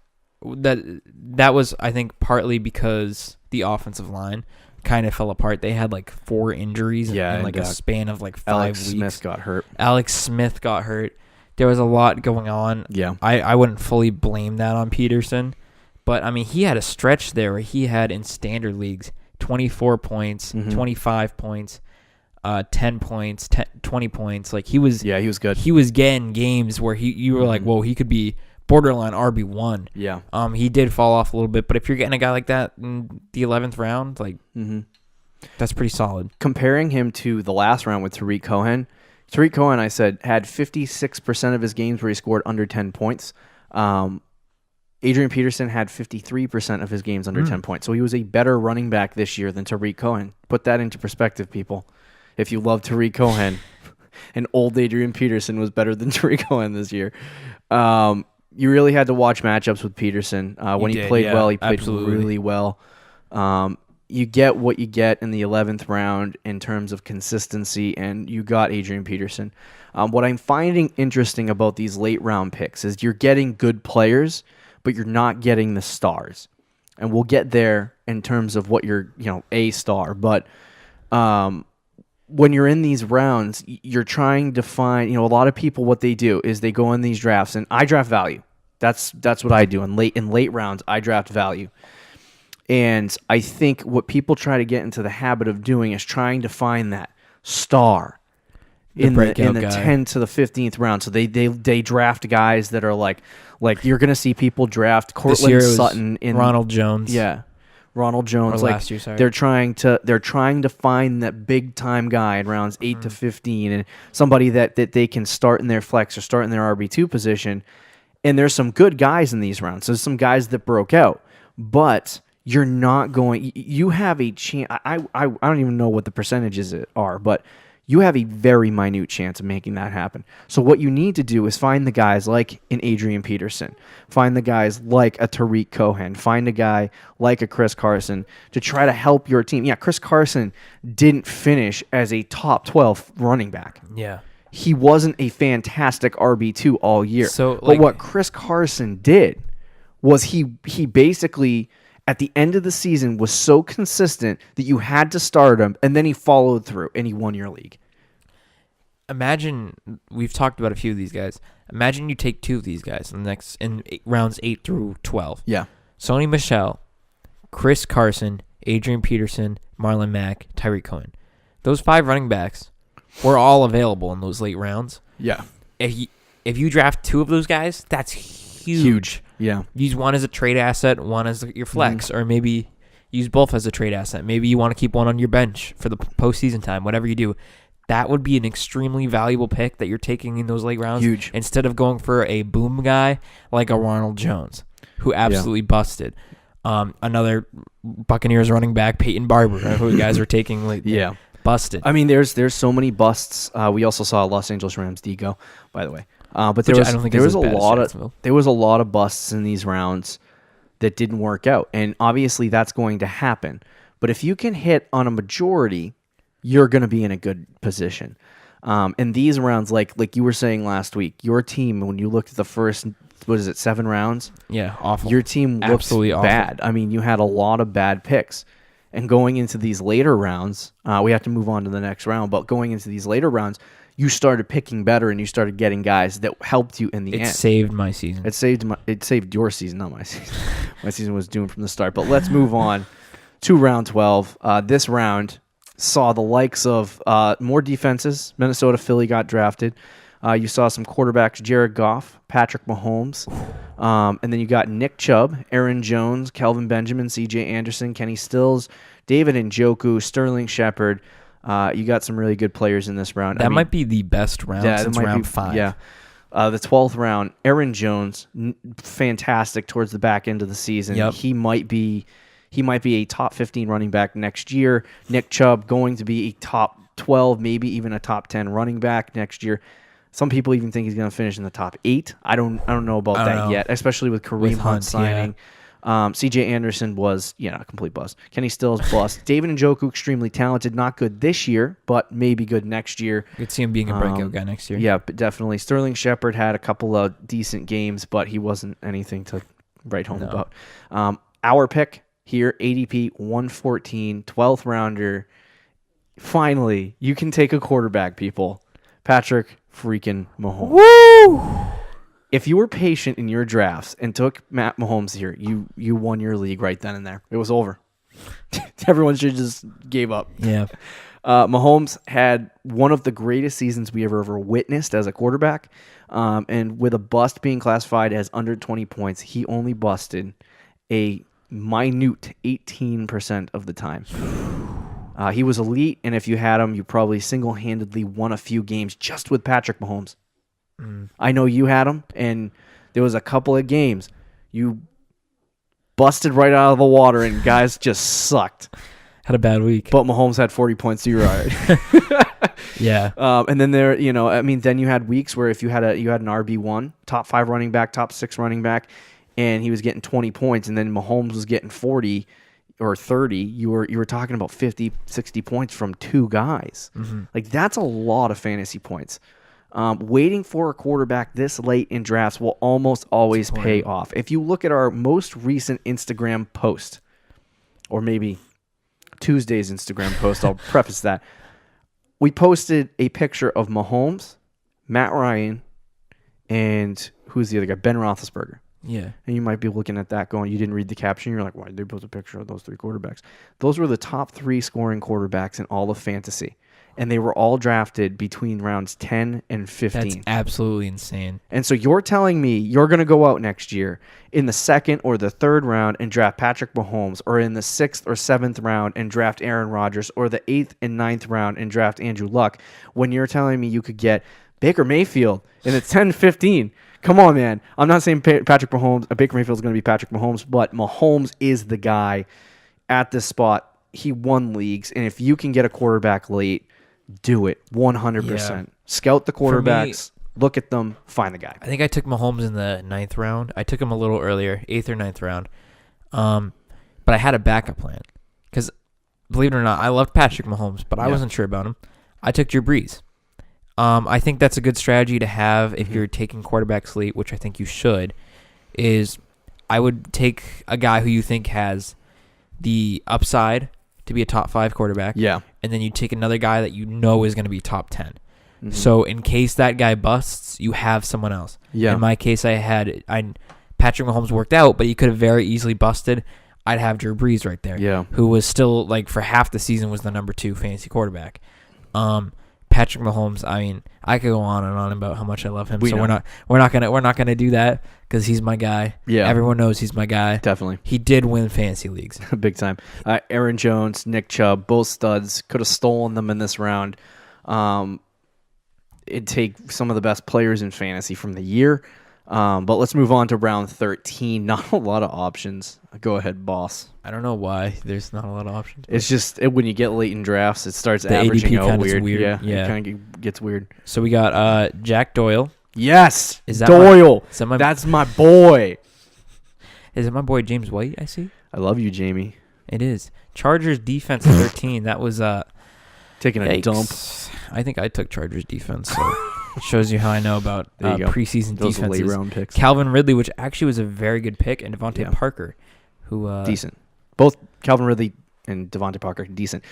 S3: That was, I think, partly because the offensive line kind of fell apart. They had like 4 injuries in like a span of like 5
S2: Alex
S3: weeks.
S2: Smith got hurt.
S3: Alex Smith got hurt. There was a lot going on.
S2: Yeah.
S3: I wouldn't fully blame that on Peterson, but I mean, he had a stretch there where he had in standard leagues 24 points, 25 points, 10 points, 20 points. Like he was
S2: good.
S3: He was getting games where you were like, whoa, he could be borderline RB1.
S2: Yeah.
S3: He did fall off a little bit, but if you're getting a guy like that in the 11th round, like that's pretty solid.
S2: Comparing him to the last round with Tariq Cohen, I said, had 56% of his games where he scored under 10 points. Adrian Peterson had 53% of his games under 10 points. So he was a better running back this year than Tariq Cohen. Put that into perspective, people. If you love Tariq Cohen, and old Adrian Peterson was better than Tariq Cohen this year. you really had to watch matchups with Peterson. When he played well, he played
S3: absolutely.
S2: really well. You get what you get in the 11th round in terms of consistency, and you got Adrian Peterson. What I'm finding interesting about these late round picks is you're getting good players, but you're not getting the stars. And we'll get there in terms of what you're, a star. But when you're in these rounds, you're trying to find, a lot of people, what they do is they go in these drafts, and I draft value. That's what I do. In late rounds, I draft value. And I think what people try to get into the habit of doing is trying to find that star in the 10 to the 15th round. So they draft guys that are like you're going to see people draft Cortland Sutton in
S3: Ronald Jones.
S2: Yeah. Ronald Jones,
S3: or last year, sorry.
S2: they're trying to find that big time guy in rounds 8 to 15, and somebody that they can start in their flex or start in their RB2 position. And there's some good guys in these rounds. There's some guys that broke out, but you're not going. You have a chance. I don't even know what the percentages are, but you have a very minute chance of making that happen. So what you need to do is find the guys like an Adrian Peterson, find the guys like a Tariq Cohen, find a guy like a Chris Carson to try to help your team. Yeah, Chris Carson didn't finish as a top 12 running back.
S3: Yeah.
S2: He wasn't a fantastic RB2 all year.
S3: But
S2: what Chris Carson did was he basically, at the end of the season, was so consistent that you had to start him, and then he followed through, and he won your league.
S3: Imagine, we've talked about a few of these guys. Imagine you take two of these guys in rounds 8 through 12.
S2: Yeah.
S3: Sony Michel, Chris Carson, Adrian Peterson, Marlon Mack, Tyreek Cohen. Those 5 running backs were all available in those late rounds.
S2: Yeah.
S3: If you draft 2 of those guys, that's huge.
S2: Yeah.
S3: Use one as a trade asset, one as your flex, or maybe use both as a trade asset. Maybe you want to keep one on your bench for the postseason time, whatever you do. That would be an extremely valuable pick that you're taking in those late rounds.
S2: Huge.
S3: Instead of going for a boom guy like a Ronald Jones, who absolutely busted. Another Buccaneers running back, Peyton Barber, who you guys are taking late.
S2: Yeah.
S3: Busted.
S2: I mean, there's so many busts. We also saw Los Angeles Rams Digo, by the way. But there was a lot of busts in these rounds that didn't work out, and obviously that's going to happen. But if you can hit on a majority, you're going to be in a good position. In these rounds, like you were saying last week, your team, when you looked at the first, 7 rounds?
S3: Yeah, awful.
S2: Your team looks
S3: absolutely
S2: bad.
S3: Awful.
S2: I mean, you had a lot of bad picks. And going into these later rounds, we have to move on to the next round, but going into these later rounds, you started picking better and you stared getting guys that helped you in the end.
S3: It saved my season.
S2: It saved your season, not my season. My season was doomed from the start. But let's move on to round 12. This round saw the likes of more defenses. Minnesota, Philly got drafted. You saw some quarterbacks, Jared Goff, Patrick Mahomes. And then you got Nick Chubb, Aaron Jones, Kelvin Benjamin, C.J. Anderson, Kenny Stills, David Njoku, Sterling Shepard. You got some really good players in this round.
S3: That might be the best round since round 5.
S2: Yeah. The 12th round, Aaron Jones, fantastic towards the back end of the season.
S3: Yep.
S2: He might be a top 15 running back next year. Nick Chubb going to be a top 12, maybe even a top 10 running back next year. Some people even think he's going to finish in the top 8. I don't know about that yet, especially with Kareem Hunt signing. Yeah. C.J. Anderson was, a complete bust. Kenny Stills, bust. David Njoku, extremely talented. Not good this year, but maybe good next year.
S3: You could see him being a breakout guy next year.
S2: Yeah, but definitely. Sterling Shepard had a couple of decent games, but he wasn't anything to write home about. Our pick here, ADP 114, 12th rounder. Finally, you can take a quarterback, people. Patrick freaking Mahomes.
S3: Woo!
S2: If you were patient in your drafts and took Matt Mahomes here, you won your league right then and there. It was over. Everyone should just gave up.
S3: Yeah.
S2: Mahomes had one of the greatest seasons we ever witnessed as a quarterback. And with a bust being classified as under 20 points, he only busted a minute 18% of the time. He was elite, and if you had him, you probably single-handedly won a few games just with Patrick Mahomes. I know you had him, and there was a couple of games you busted right out of the water, and guys just sucked.
S3: Had a bad week.
S2: But Mahomes had 40 points to your
S3: Yeah.
S2: And then then you had weeks where if you had an RB1, top 5 running back, top 6 running back, and he was getting 20 points, and then Mahomes was getting 40 or 30, you were talking about 50, 60 points from 2 guys. Like, that's a lot of fantasy points. Waiting for a quarterback this late in drafts will almost always pay off. If you look at our most recent Instagram post, or maybe Tuesday's Instagram post, I'll preface that. We posted a picture of Mahomes, Matt Ryan, and who's the other guy? Ben Roethlisberger.
S3: Yeah.
S2: And you might be looking at that going, you didn't read the caption. You're like, why did they post a picture of those 3 quarterbacks? Those were the top 3 scoring quarterbacks in all of fantasy. And they were all drafted between rounds 10 and 15.
S3: That's absolutely insane.
S2: And so you're telling me you're going to go out next year in the 2nd or the 3rd round and draft Patrick Mahomes, or in the 6th or 7th round and draft Aaron Rodgers, or the 8th and 9th round and draft Andrew Luck, when you're telling me you could get Baker Mayfield in the 10-15. Come on, man. I'm not saying Patrick Mahomes, Baker Mayfield is going to be Patrick Mahomes, but Mahomes is the guy at this spot. He won leagues, and if you can get a quarterback late, do it 100%.
S3: Yeah.
S2: Scout the quarterbacks, look at them, find the guy.
S3: I think I took Mahomes in the 9th round. I took him a little earlier, 8th or 9th round. But I had a backup plan because, believe it or not, I loved Patrick Mahomes, but I wasn't sure about him. I took Drew Brees. I think that's a good strategy to have if you're taking quarterbacks late, which I think you should, is I would take a guy who you think has the upside to be a top 5 quarterback.
S2: Yeah.
S3: And then you take another guy that you know is going to be top 10. So in case that guy busts, you have someone else.
S2: Yeah.
S3: In my case, Patrick Mahomes worked out, but he could have very easily busted. I'd have Drew Brees right there.
S2: Yeah.
S3: Who was still, like, for half the season was the number 2 fantasy quarterback. Patrick Mahomes, I mean, I could go on and on about how much I love him. We're not gonna do that because he's my guy.
S2: Yeah,
S3: everyone knows he's my guy.
S2: Definitely,
S3: he did win fantasy leagues,
S2: big time. Aaron Jones, Nick Chubb, both studs. Could have stolen them in this round. It'd take some of the best players in fantasy from the year. But let's move on to round 13. Not a lot of options. Go ahead, boss.
S3: I don't know why there's not a lot of options.
S2: It's just when you get late in drafts, it starts averaging
S3: ADP
S2: out
S3: weird.
S2: Yeah,
S3: yeah.
S2: It kind of gets weird.
S3: So we got Jack Doyle.
S2: Yes,
S3: is that
S2: Doyle. That's my boy.
S3: Is it my boy James White? I see.
S2: I love you, Jamie.
S3: It is. Chargers defense 13. That was
S2: taking a dump.
S3: I think I took Chargers defense. So it shows you how I know about preseason
S2: those
S3: defenses.
S2: Late round picks.
S3: Calvin Ridley, which actually was a very good pick, and Devontae Parker, who
S2: decent. Both Calvin Ridley and Devontae Parker decent.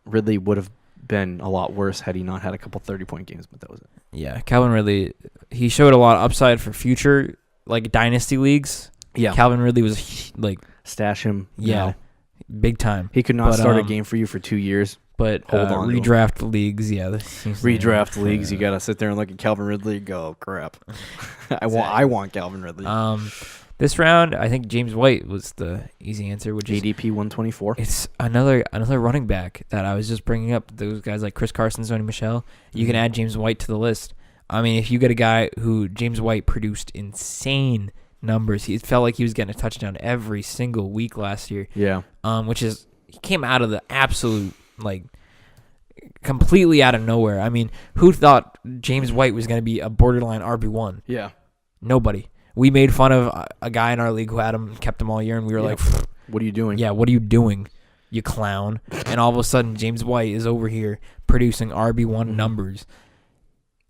S2: Ridley would have been a lot worse had he not had a couple 30-point games, but that was it.
S3: Yeah, Calvin Ridley, he showed a lot of upside for future like dynasty leagues.
S2: Yeah,
S3: Calvin Ridley was like
S2: stash him.
S3: Yeah, big time.
S2: He could not start a game for you for 2 years.
S3: But
S2: hold on,
S3: redraft leagues,
S2: redraft leagues. You gotta sit there and look at Calvin Ridley. And go, crap. I want Calvin Ridley.
S3: This round, I think James White was the easy answer, which is
S2: ADP 124.
S3: It's another running back that I was just bringing up. Those guys like Chris Carson, Sony Michel. You can add James White to the list. I mean, if you get a guy who James White produced insane numbers, he felt like he was getting a touchdown every single week last year.
S2: Yeah.
S3: Which is he came out of the absolute completely out of nowhere. I mean, who thought James White was going to be a borderline RB1?
S2: Yeah.
S3: Nobody. We made fun of a guy in our league who had him, kept him all year, and we were like,
S2: what are you doing?
S3: Yeah, what are you doing, you clown? And all of a sudden, James White is over here producing RB1 numbers.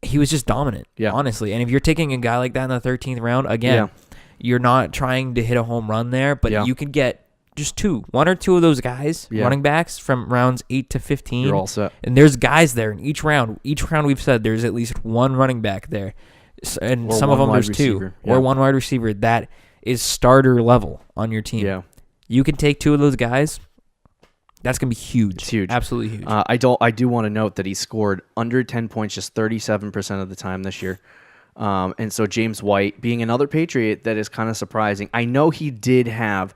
S3: He was just dominant, honestly. And if you're taking a guy like that in the 13th round, again, you're not trying to hit a home run there, but you could get just one or two of those guys, running backs from rounds 8 to 15.
S2: You're all set.
S3: And there's guys there in each round. Each round we've said there's at least one running back there. And or some of them there's two. Or one wide receiver that is starter level on your team.
S2: Yeah.
S3: You can take two of those guys. That's going to be huge.
S2: It's huge.
S3: Absolutely huge.
S2: I do want to note that he scored under 10 points just 37% of the time this year. And so James White, being another Patriot, that is kind of surprising. I know he did have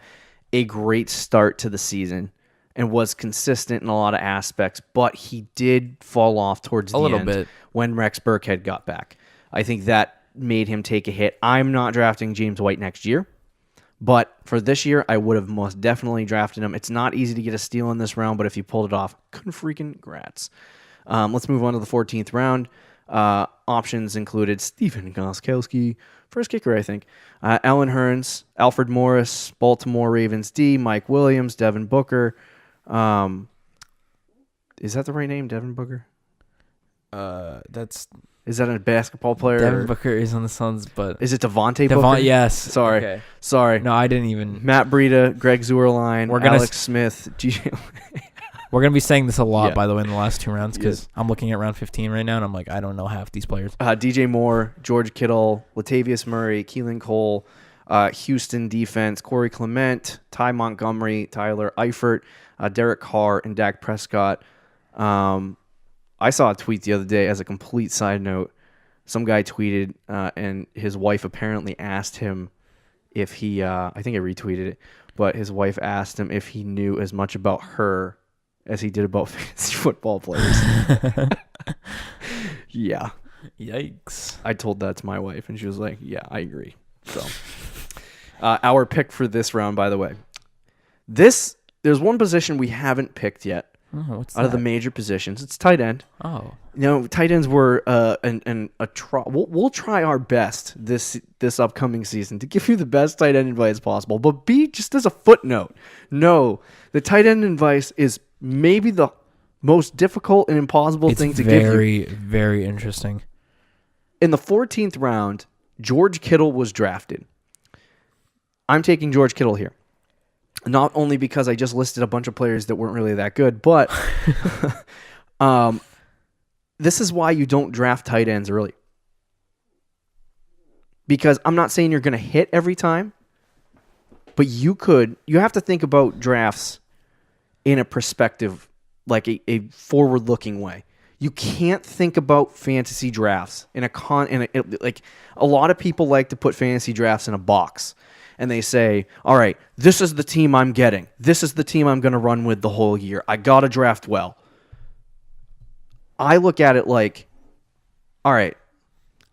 S2: a great start to the season and was consistent in a lot of aspects, but he did fall off towards the end bit when Rex Burkhead got back. I think that made him take a hit. I'm not drafting James White next year, but for this year, I would have most definitely drafted him. It's not easy to get a steal in this round, but if you pulled it off, congrats. Let's move on to the 14th round. Options included Stephen Gostkowski, first kicker, I think. Alan Hearns, Alfred Morris, Baltimore Ravens D, Mike Williams, Devin Booker. Is that the right name, Devin Booker? Is that a basketball player?
S3: Devin Booker is on the Suns, but
S2: Is it Devontae Booker?
S3: Yes.
S2: Sorry.
S3: Okay. No, I didn't even.
S2: Matt Breida, Greg Zuerlein, Alex Smith.
S3: We're gonna be saying this a lot,
S2: Yeah.
S3: by the way, in the last two rounds, because I'm looking at round 15 right now, and I'm like, I don't know half these players.
S2: DJ Moore, George Kittle, Latavius Murray, Keelan Cole, Houston defense, Corey Clement, Ty Montgomery, Tyler Eifert, Derek Carr, and Dak Prescott. I saw a tweet the other day as a complete side note. Some guy tweeted, and his wife apparently asked him if he, I think I retweeted it, but his wife asked him if he knew as much about her as he did about fantasy football players. Yeah.
S3: Yikes.
S2: I told that to my wife, and she was like, yeah, I agree. So, our pick for this round, by the way. There's one position we haven't picked yet.
S3: Oh, what's
S2: out of the
S3: that?
S2: major positions. It's tight end.
S3: Oh.
S2: Tight ends were we'll try our best this upcoming season to give you the best tight end advice possible. But just as a footnote, no, the tight end advice is maybe the most difficult and impossible thing to give you.
S3: Very, very interesting.
S2: In the 14th round, George Kittle was drafted. I'm taking George Kittle here. Not only because I just listed a bunch of players that weren't really that good, but this is why you don't draft tight ends early. Because I'm not saying you're going to hit every time, but you have to think about drafts in a perspective, like a forward-looking way. You can't think about fantasy drafts like a lot of people like to put fantasy drafts in a box. And they say, all right, this is the team I'm getting. This is the team I'm going to run with the whole year. I got to draft well. I look at it like, all right,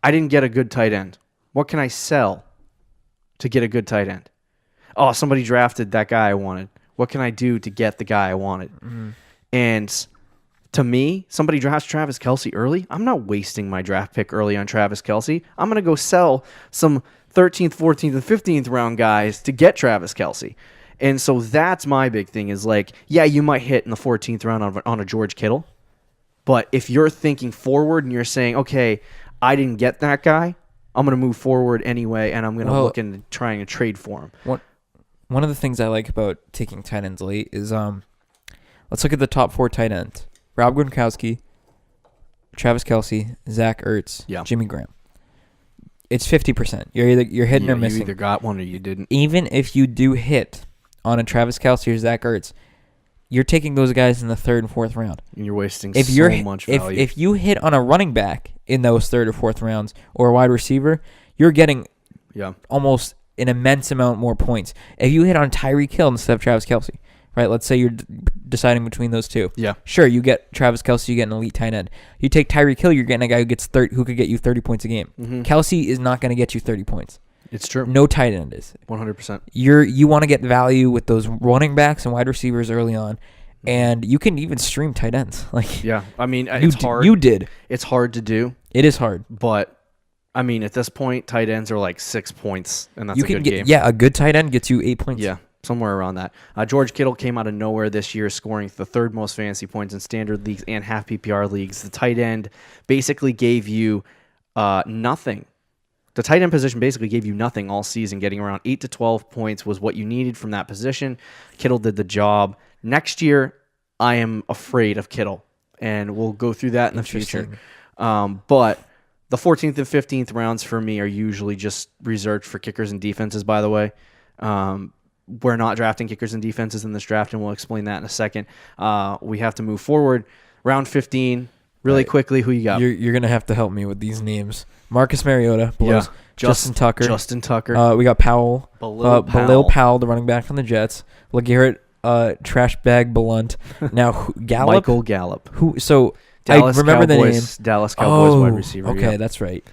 S2: I didn't get a good tight end. What can I sell to get a good tight end? Oh, somebody drafted that guy I wanted. What can I do to get the guy I wanted? Mm-hmm. And to me, somebody drafts Travis Kelce early. I'm not wasting my draft pick early on Travis Kelce. I'm going to go sell some 13th, 14th, and 15th round guys to get Travis Kelce. And so that's my big thing is like, yeah, you might hit in the 14th round on a George Kittle. But if you're thinking forward and you're saying, okay, I didn't get that guy, I'm going to move forward anyway, and I'm going to look into trying to trade for him.
S3: One of the things I like about taking tight ends late is let's look at the top 4 tight ends. Rob Gronkowski, Travis Kelce, Zach Ertz, Jimmy Graham. It's 50%. You're hitting or missing.
S2: You either got one or you didn't.
S3: Even if you do hit on a Travis Kelce or Zach Ertz, you're taking those guys in the 3rd and 4th round.
S2: And you're wasting much
S3: If
S2: value.
S3: if you hit on a running back in those 3rd or 4th rounds or a wide receiver, you're getting almost an immense amount more points. If you hit on Tyreek Hill instead of Travis Kelce, right? Let's say you're deciding between those two.
S2: Yeah.
S3: Sure, you get Travis Kelce, you get an elite tight end. You take Tyreek Hill, you're getting a guy who could get you 30 points a game. Mm-hmm. Kelce is not going to get you 30 points.
S2: It's true.
S3: No tight end is.
S2: 100%.
S3: You want to get value with those running backs and wide receivers early on, and you can even stream tight ends.
S2: I mean, it's hard.
S3: You did.
S2: It's hard to do.
S3: It is hard,
S2: but I mean, at this point, tight ends are like 6 points, and that's a good game.
S3: Yeah, a good tight end gets you 8 points.
S2: Yeah. Somewhere around that. George Kittle came out of nowhere this year, scoring the 3rd most fantasy points in standard leagues and half PPR leagues. The tight end basically gave you nothing. The tight end position basically gave you nothing all season. Getting around 8 to 12 points was what you needed from that position. Kittle did the job. Next year, I am afraid of Kittle, and we'll go through that in the future. But the 14th and 15th rounds for me are usually just reserved for kickers and defenses, by the way. We're not drafting kickers and defenses in this draft, and we'll explain that in a second. We have to move forward. Round 15, really quickly, who you got?
S3: You're going to have to help me with these names. Marcus Mariota, Blues. Justin Tucker. We got Powell. Balil Powell, the running back from the Jets. LeGarrette, trash bag Blunt. Now, Gallup.
S2: Michael Gallup.
S3: I remember the name.
S2: Dallas Cowboys wide receiver.
S3: Okay, that's right.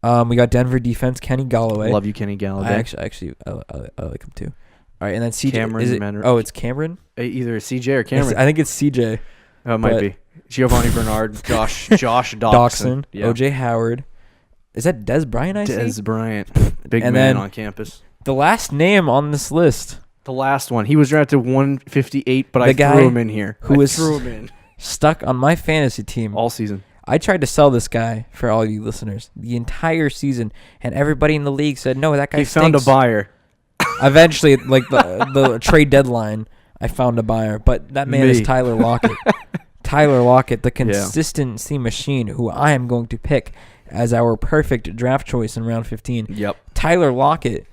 S3: We got Denver defense, Kenny Golladay.
S2: Love you, Kenny Golladay.
S3: I like him too. All right, and then CJ.
S2: Cameron.
S3: It's Cameron?
S2: Either CJ or Cameron.
S3: I think it's CJ.
S2: It might be Giovanni Bernard, Josh Doxson,
S3: Doxson, OJ Howard. Is that Des Bryant?
S2: Des Bryant, big
S3: And
S2: man
S3: then
S2: on campus.
S3: the last name on this list,
S2: The last one, he was drafted 158, but
S3: The
S2: I
S3: guy
S2: threw him in here.
S3: who was
S2: threw him in
S3: stuck on my fantasy team
S2: all season.
S3: I tried to sell this guy for all you listeners the entire season, and everybody in the league said, no, that guy
S2: He
S3: stinks.
S2: found a buyer.
S3: Eventually, like the trade deadline, I found a buyer, but that man is
S2: Me.
S3: Tyler Lockett. Tyler Lockett, the consistency machine, who I am going to pick as our perfect draft choice in round 15.
S2: Yep.
S3: Tyler Lockett,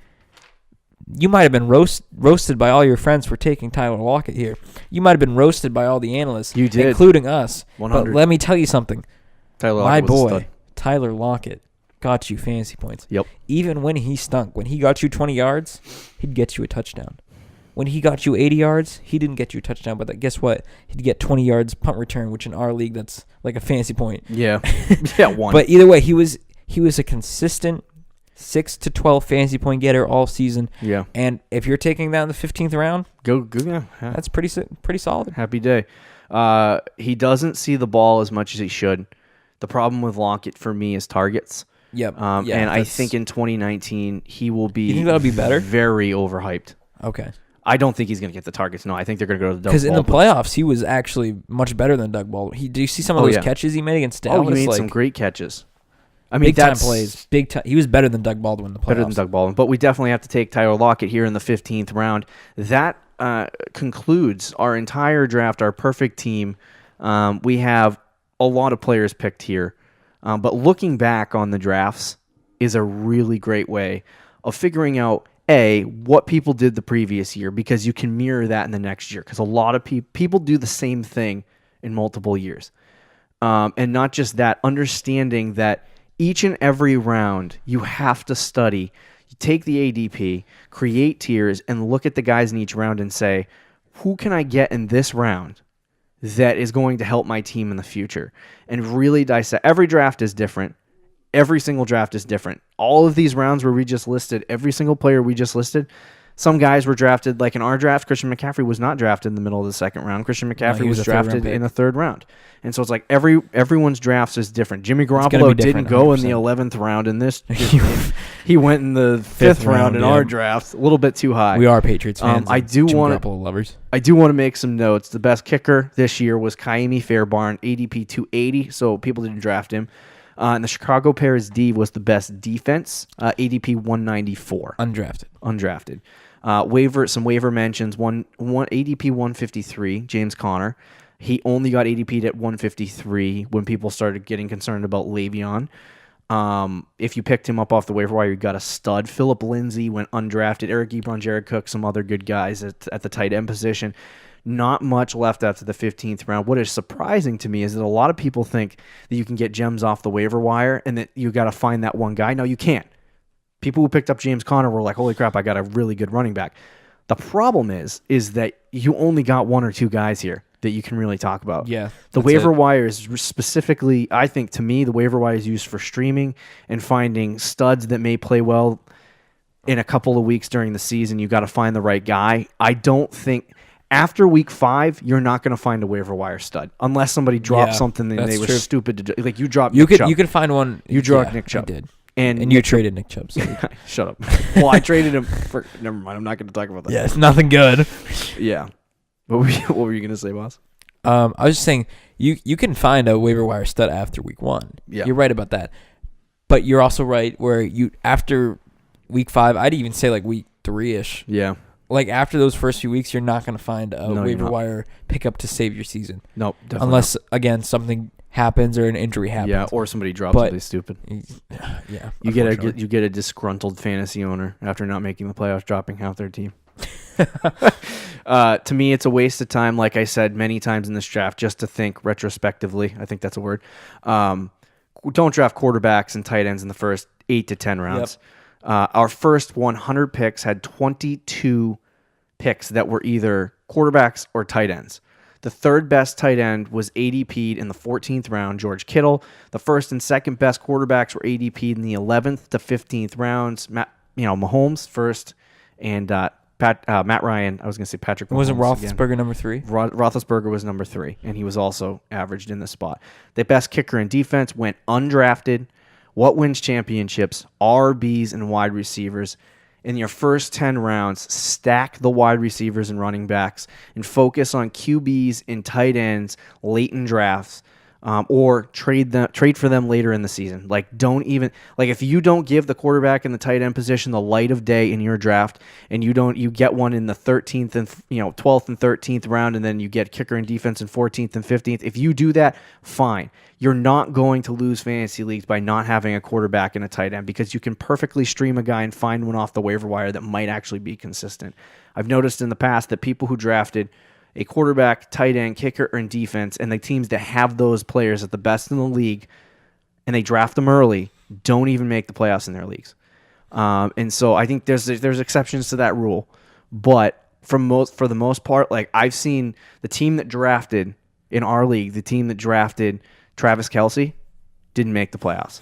S3: you might have been roasted by all your friends for taking Tyler Lockett here. You might have been roasted by all the analysts,
S2: You did.
S3: including us.
S2: 100.
S3: But let me tell you something.
S2: Tyler
S3: My
S2: Lockett was a
S3: boy,
S2: stud.
S3: Tyler Lockett, got you fantasy points.
S2: Yep.
S3: Even when he stunk, when he got you 20 yards, he'd get you a touchdown. When he got you 80 yards, he didn't get you a touchdown, but guess what? He'd get 20 yards punt return, which in our league, that's like a fantasy point.
S2: Yeah. Yeah, one.
S3: But either way, he was a consistent 6 to 12 fantasy point getter all season.
S2: Yeah.
S3: And if you're taking that in the 15th round,
S2: Go. Yeah.
S3: that's pretty solid.
S2: Happy day. He doesn't see the ball as much as he should. The problem with Lockett for me is targets.
S3: Yep.
S2: And I think in 2019 he will be.
S3: You think that'll be better?
S2: Very overhyped.
S3: Okay.
S2: I don't think he's going to get the targets. No, I think they're going to go to Doug
S3: Because in the
S2: Baldwin.
S3: playoffs, he was actually much better than Doug Baldwin. Do you see some of those catches he made against Dallas?
S2: Oh, he made
S3: like,
S2: some great catches. I mean,
S3: big time
S2: that's
S3: plays. Big time. He was better than Doug Baldwin in the playoffs.
S2: better than Doug Baldwin. But we definitely have to take Tyler Lockett here in the 15th round. That concludes our entire draft, our perfect team. We have a lot of players picked here. But looking back on the drafts is a really great way of figuring out, what people did the previous year, because you can mirror that in the next year. Because a lot of people do the same thing in multiple years. And not just that, understanding that each and every round you have to study. You take the ADP, create tiers, and look at the guys in each round and say, who can I get in this round that is going to help my team in the future? And really dissect. Every draft is different. Every single draft is different. All of these rounds where we just listed, every single player we just listed, some guys were drafted, like in our draft, Christian McCaffrey was not drafted in the middle of the second round. Christian McCaffrey was drafted in the third round. And so it's like everyone's drafts is different. Jimmy Garoppolo didn't go in the 11th round in this. He went in the fifth round in our draft, a little bit too high.
S3: We are Patriots fans.
S2: I do want
S3: Garoppolo lovers.
S2: I do want to make some notes. The best kicker this year was Kaimi Fairbairn, ADP 280, so people didn't draft him. And the Chicago Bears D was the best defense, ADP 194. Undrafted. Some waiver mentions, one ADP 153, James Conner. He only got ADP'd at 153 when people started getting concerned about Le'Veon. If you picked him up off the waiver wire, you got a stud. Phillip Lindsay went undrafted. Eric Ebron, Jared Cook, some other good guys at the tight end position. Not much left after the 15th round. What is surprising to me is that a lot of people think that you can get gems off the waiver wire and that you got to find that one guy. No, you can't. People who picked up James Conner were like, holy crap, I got a really good running back. The problem is that you only got one or two guys here that you can really talk about.
S3: Yeah.
S2: The waiver wire is specifically, I think, to me, the waiver wire is used for streaming and finding studs that may play well in a couple of weeks during the season. You got to find the right guy. I don't think... After week 5, you're not going to find a waiver wire stud unless somebody dropped something and they were stupid to do. Like you dropped Nick Chubb.
S3: You could find one.
S2: You dropped Nick Chubb.
S3: I did.
S2: And
S3: you traded Nick Chubb. So.
S2: Shut up. Well, I traded him for... Never mind. I'm not going to talk about that.
S3: Yeah, it's nothing good.
S2: Yeah. What were you going to say, boss?
S3: I was just saying, you can find a waiver wire stud after week 1.
S2: Yeah.
S3: You're right about that. But you're also right where after week 5, I'd even say like week 3-ish.
S2: Yeah.
S3: Like after those first few weeks, you're not going to find a waiver wire pickup to save your season.
S2: Nope.
S3: Unless, again, something happens or an injury happens.
S2: Yeah, or somebody drops something stupid.
S3: Yeah.
S2: You get a disgruntled fantasy owner after not making the playoffs, dropping half their team. To me, it's a waste of time, like I said many times in this draft, just to think retrospectively. I think that's a word. Don't draft quarterbacks and tight ends in the first 8 to 10 rounds. Yep. Our first 100 picks had 22 picks that were either quarterbacks or tight ends. The third best tight end was ADP'd in the 14th round, George Kittle. The first and second best quarterbacks were ADP'd in the 11th to 15th rounds. Mahomes first and Matt Ryan. I was going to say Patrick Mahomes.
S3: Wasn't
S2: again.
S3: Roethlisberger number 3?
S2: Roethlisberger was number 3, and he was also averaged in the spot. The best kicker in defense went undrafted. What wins championships? RBs and wide receivers. In your first 10 rounds, stack the wide receivers and running backs and focus on QBs and tight ends late in drafts, or trade for them later in the season. If you don't give the quarterback and the tight end position the light of day in your draft, and you get one in the 13th and 12th and 13th round, and then you get kicker and defense in 14th and 15th. If you do that, fine. You're not going to lose fantasy leagues by not having a quarterback and a tight end, because you can perfectly stream a guy and find one off the waiver wire that might actually be consistent. I've noticed in the past that people who drafted a quarterback, tight end, kicker, and defense, and the teams that have those players at the best in the league, and they draft them early, don't even make the playoffs in their leagues. And so I think there's exceptions to that rule, but for the most part, like I've seen the team that drafted in our league, the team that drafted Travis Kelce didn't make the playoffs.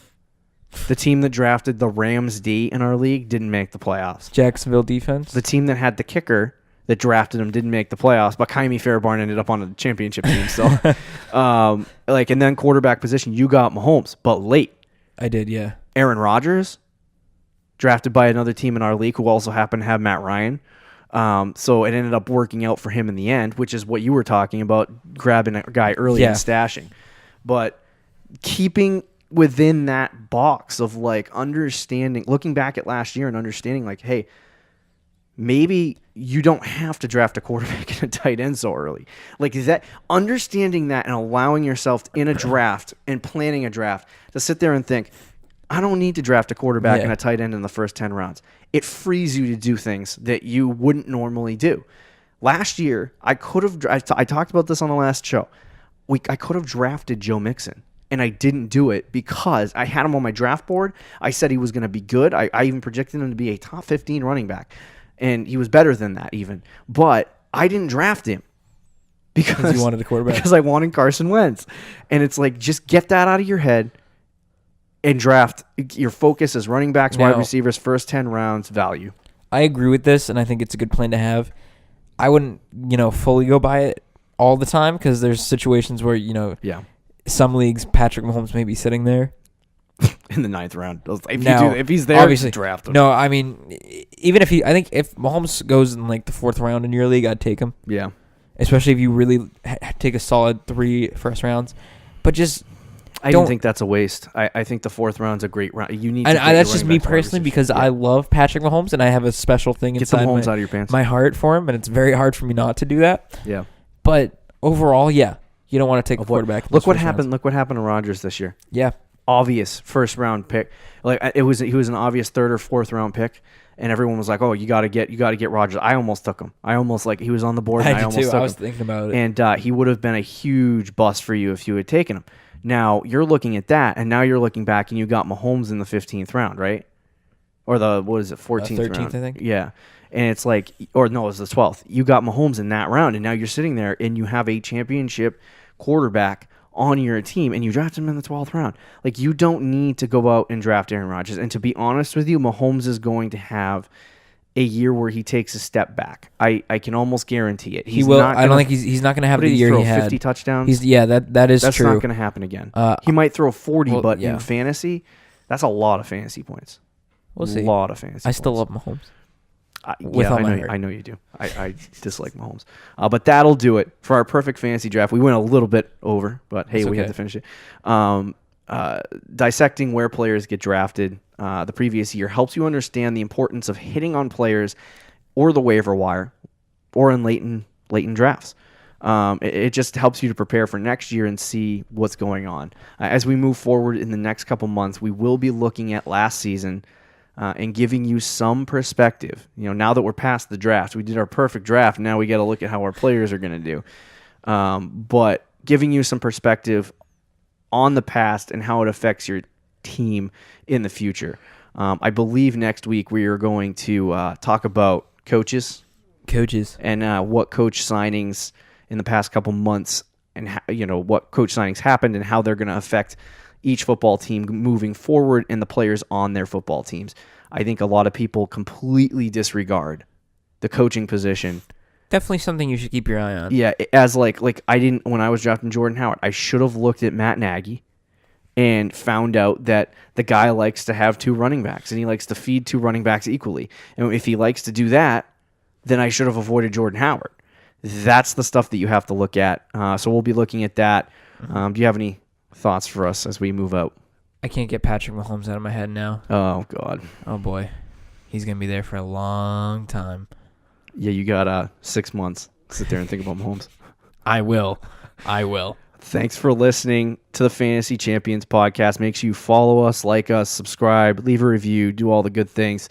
S2: The team that drafted the Rams D in our league didn't make the playoffs.
S3: Jacksonville defense.
S2: The team that had the kicker that drafted him didn't make the playoffs, but Kaimi Fairbairn ended up on a championship team. So, and then quarterback position, you got Mahomes, but late.
S3: I did, yeah.
S2: Aaron Rodgers, drafted by another team in our league who also happened to have Matt Ryan. So it ended up working out for him in the end, which is what you were talking about, grabbing a guy early and stashing. But keeping within that box of like understanding, looking back at last year and understanding like, hey, maybe you don't have to draft a quarterback and a tight end so early. Like, is that understanding that and allowing yourself in a draft and planning a draft to sit there and think, I don't need to draft a quarterback and a tight end in the first 10 rounds. It frees you to do things that you wouldn't normally do. Last year, I could have, I talked about this on the last show. I could have drafted Joe Mixon, and I didn't do it because I had him on my draft board. I said he was going to be good. I even projected him to be a top 15 running back. And he was better than that even. But I didn't draft him because
S3: you wanted a quarterback.
S2: Because I wanted Carson Wentz. And it's like, just get that out of your head and draft. Your focus is running backs, wide receivers, first 10 rounds, value.
S3: I agree with this, and I think it's a good plan to have. I wouldn't, fully go by it all the time because there's situations where, some leagues, Patrick Mahomes may be sitting there.
S2: In the 9th round. If he's there,
S3: obviously,
S2: draft him.
S3: No, I mean, even if I think if Mahomes goes in like the 4th round in your league, I'd take him.
S2: Yeah.
S3: Especially if you really take a solid 3 first rounds. But just
S2: I don't think that's a waste. I think the 4th round's a great round. You need to
S3: that's just me personally because I love Patrick Mahomes and I have a special thing inside
S2: Mahomes out of your pants.
S3: My heart for him, and it's very hard for me not to do that.
S2: Yeah.
S3: But overall, you don't want to take a quarterback.
S2: Look what happened. Look what happened to Rodgers this year.
S3: Yeah.
S2: Obvious first round pick. Like he was an obvious 3rd or 4th round pick, and everyone was like, "Oh, you got to get Rodgers." I almost took him. I almost he was on the board. And I almost took him.
S3: I was thinking about it,
S2: and he would have been a huge bust for you if you had taken him. Now you're looking at that, and now you're looking back, and you got Mahomes in the 15th round, right? Or the 14th
S3: 13th,
S2: round?
S3: I think.
S2: Yeah, and it's like, or no, it was the 12th. You got Mahomes in that round, and now you're sitting there, and you have a championship quarterback on your team, and you draft him in the 12th round. Like, you don't need to go out and draft Aaron Rodgers. And to be honest with you, Mahomes is going to have a year where he takes a step back. I can almost guarantee it.
S3: He will. I don't think he's not going to have the year he had.
S2: 50 touchdowns.
S3: That is
S2: That's
S3: true.
S2: not going to happen again. He might throw 40, but
S3: yeah.
S2: in fantasy, that's a lot of fantasy points.
S3: We'll see.
S2: A lot of fantasy.
S3: I still
S2: points.
S3: love Mahomes.
S2: I know you do. I dislike Mahomes. But that'll do it for our perfect fantasy draft. We went a little bit over, but hey, we had to finish it. Dissecting where players get drafted the previous year helps you understand the importance of hitting on players or the waiver wire or in late in drafts. It just helps you to prepare for next year and see what's going on. As we move forward in the next couple months, we will be looking at last season and giving you some perspective. Now that we're past the draft, we did our perfect draft. Now we got to look at how our players are going to do. But giving you some perspective on the past and how it affects your team in the future. I believe next week we are going to talk about coaches and what coach signings in the past couple months and what coach signings happened and how they're going to affect each football team moving forward and the players on their football teams. I think a lot of people completely disregard the coaching position.
S3: Definitely something you should keep your eye on.
S2: Yeah, as like I didn't when I was drafting Jordan Howard, I should have looked at Matt Nagy and found out that the guy likes to have 2 running backs and he likes to feed 2 running backs equally. And if he likes to do that, then I should have avoided Jordan Howard. That's the stuff that you have to look at. So we'll be looking at that. Do you have any thoughts for us as we move out?
S3: I can't get Patrick Mahomes out of my head now.
S2: Oh, God.
S3: Oh, boy. He's going to be there for a long time.
S2: Yeah, you got 6 months. Sit there and think about Mahomes.
S3: I will.
S2: Thanks for listening to the Fantasy Champions podcast. Make sure you follow us, like us, subscribe, leave a review, do all the good things.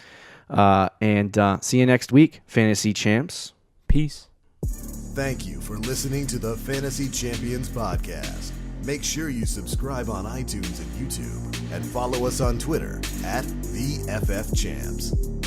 S2: And see you next week, Fantasy Champs.
S3: Peace.
S1: Thank you for listening to the Fantasy Champions podcast. Make sure you subscribe on iTunes and YouTube and follow us on Twitter @TheFFChamps.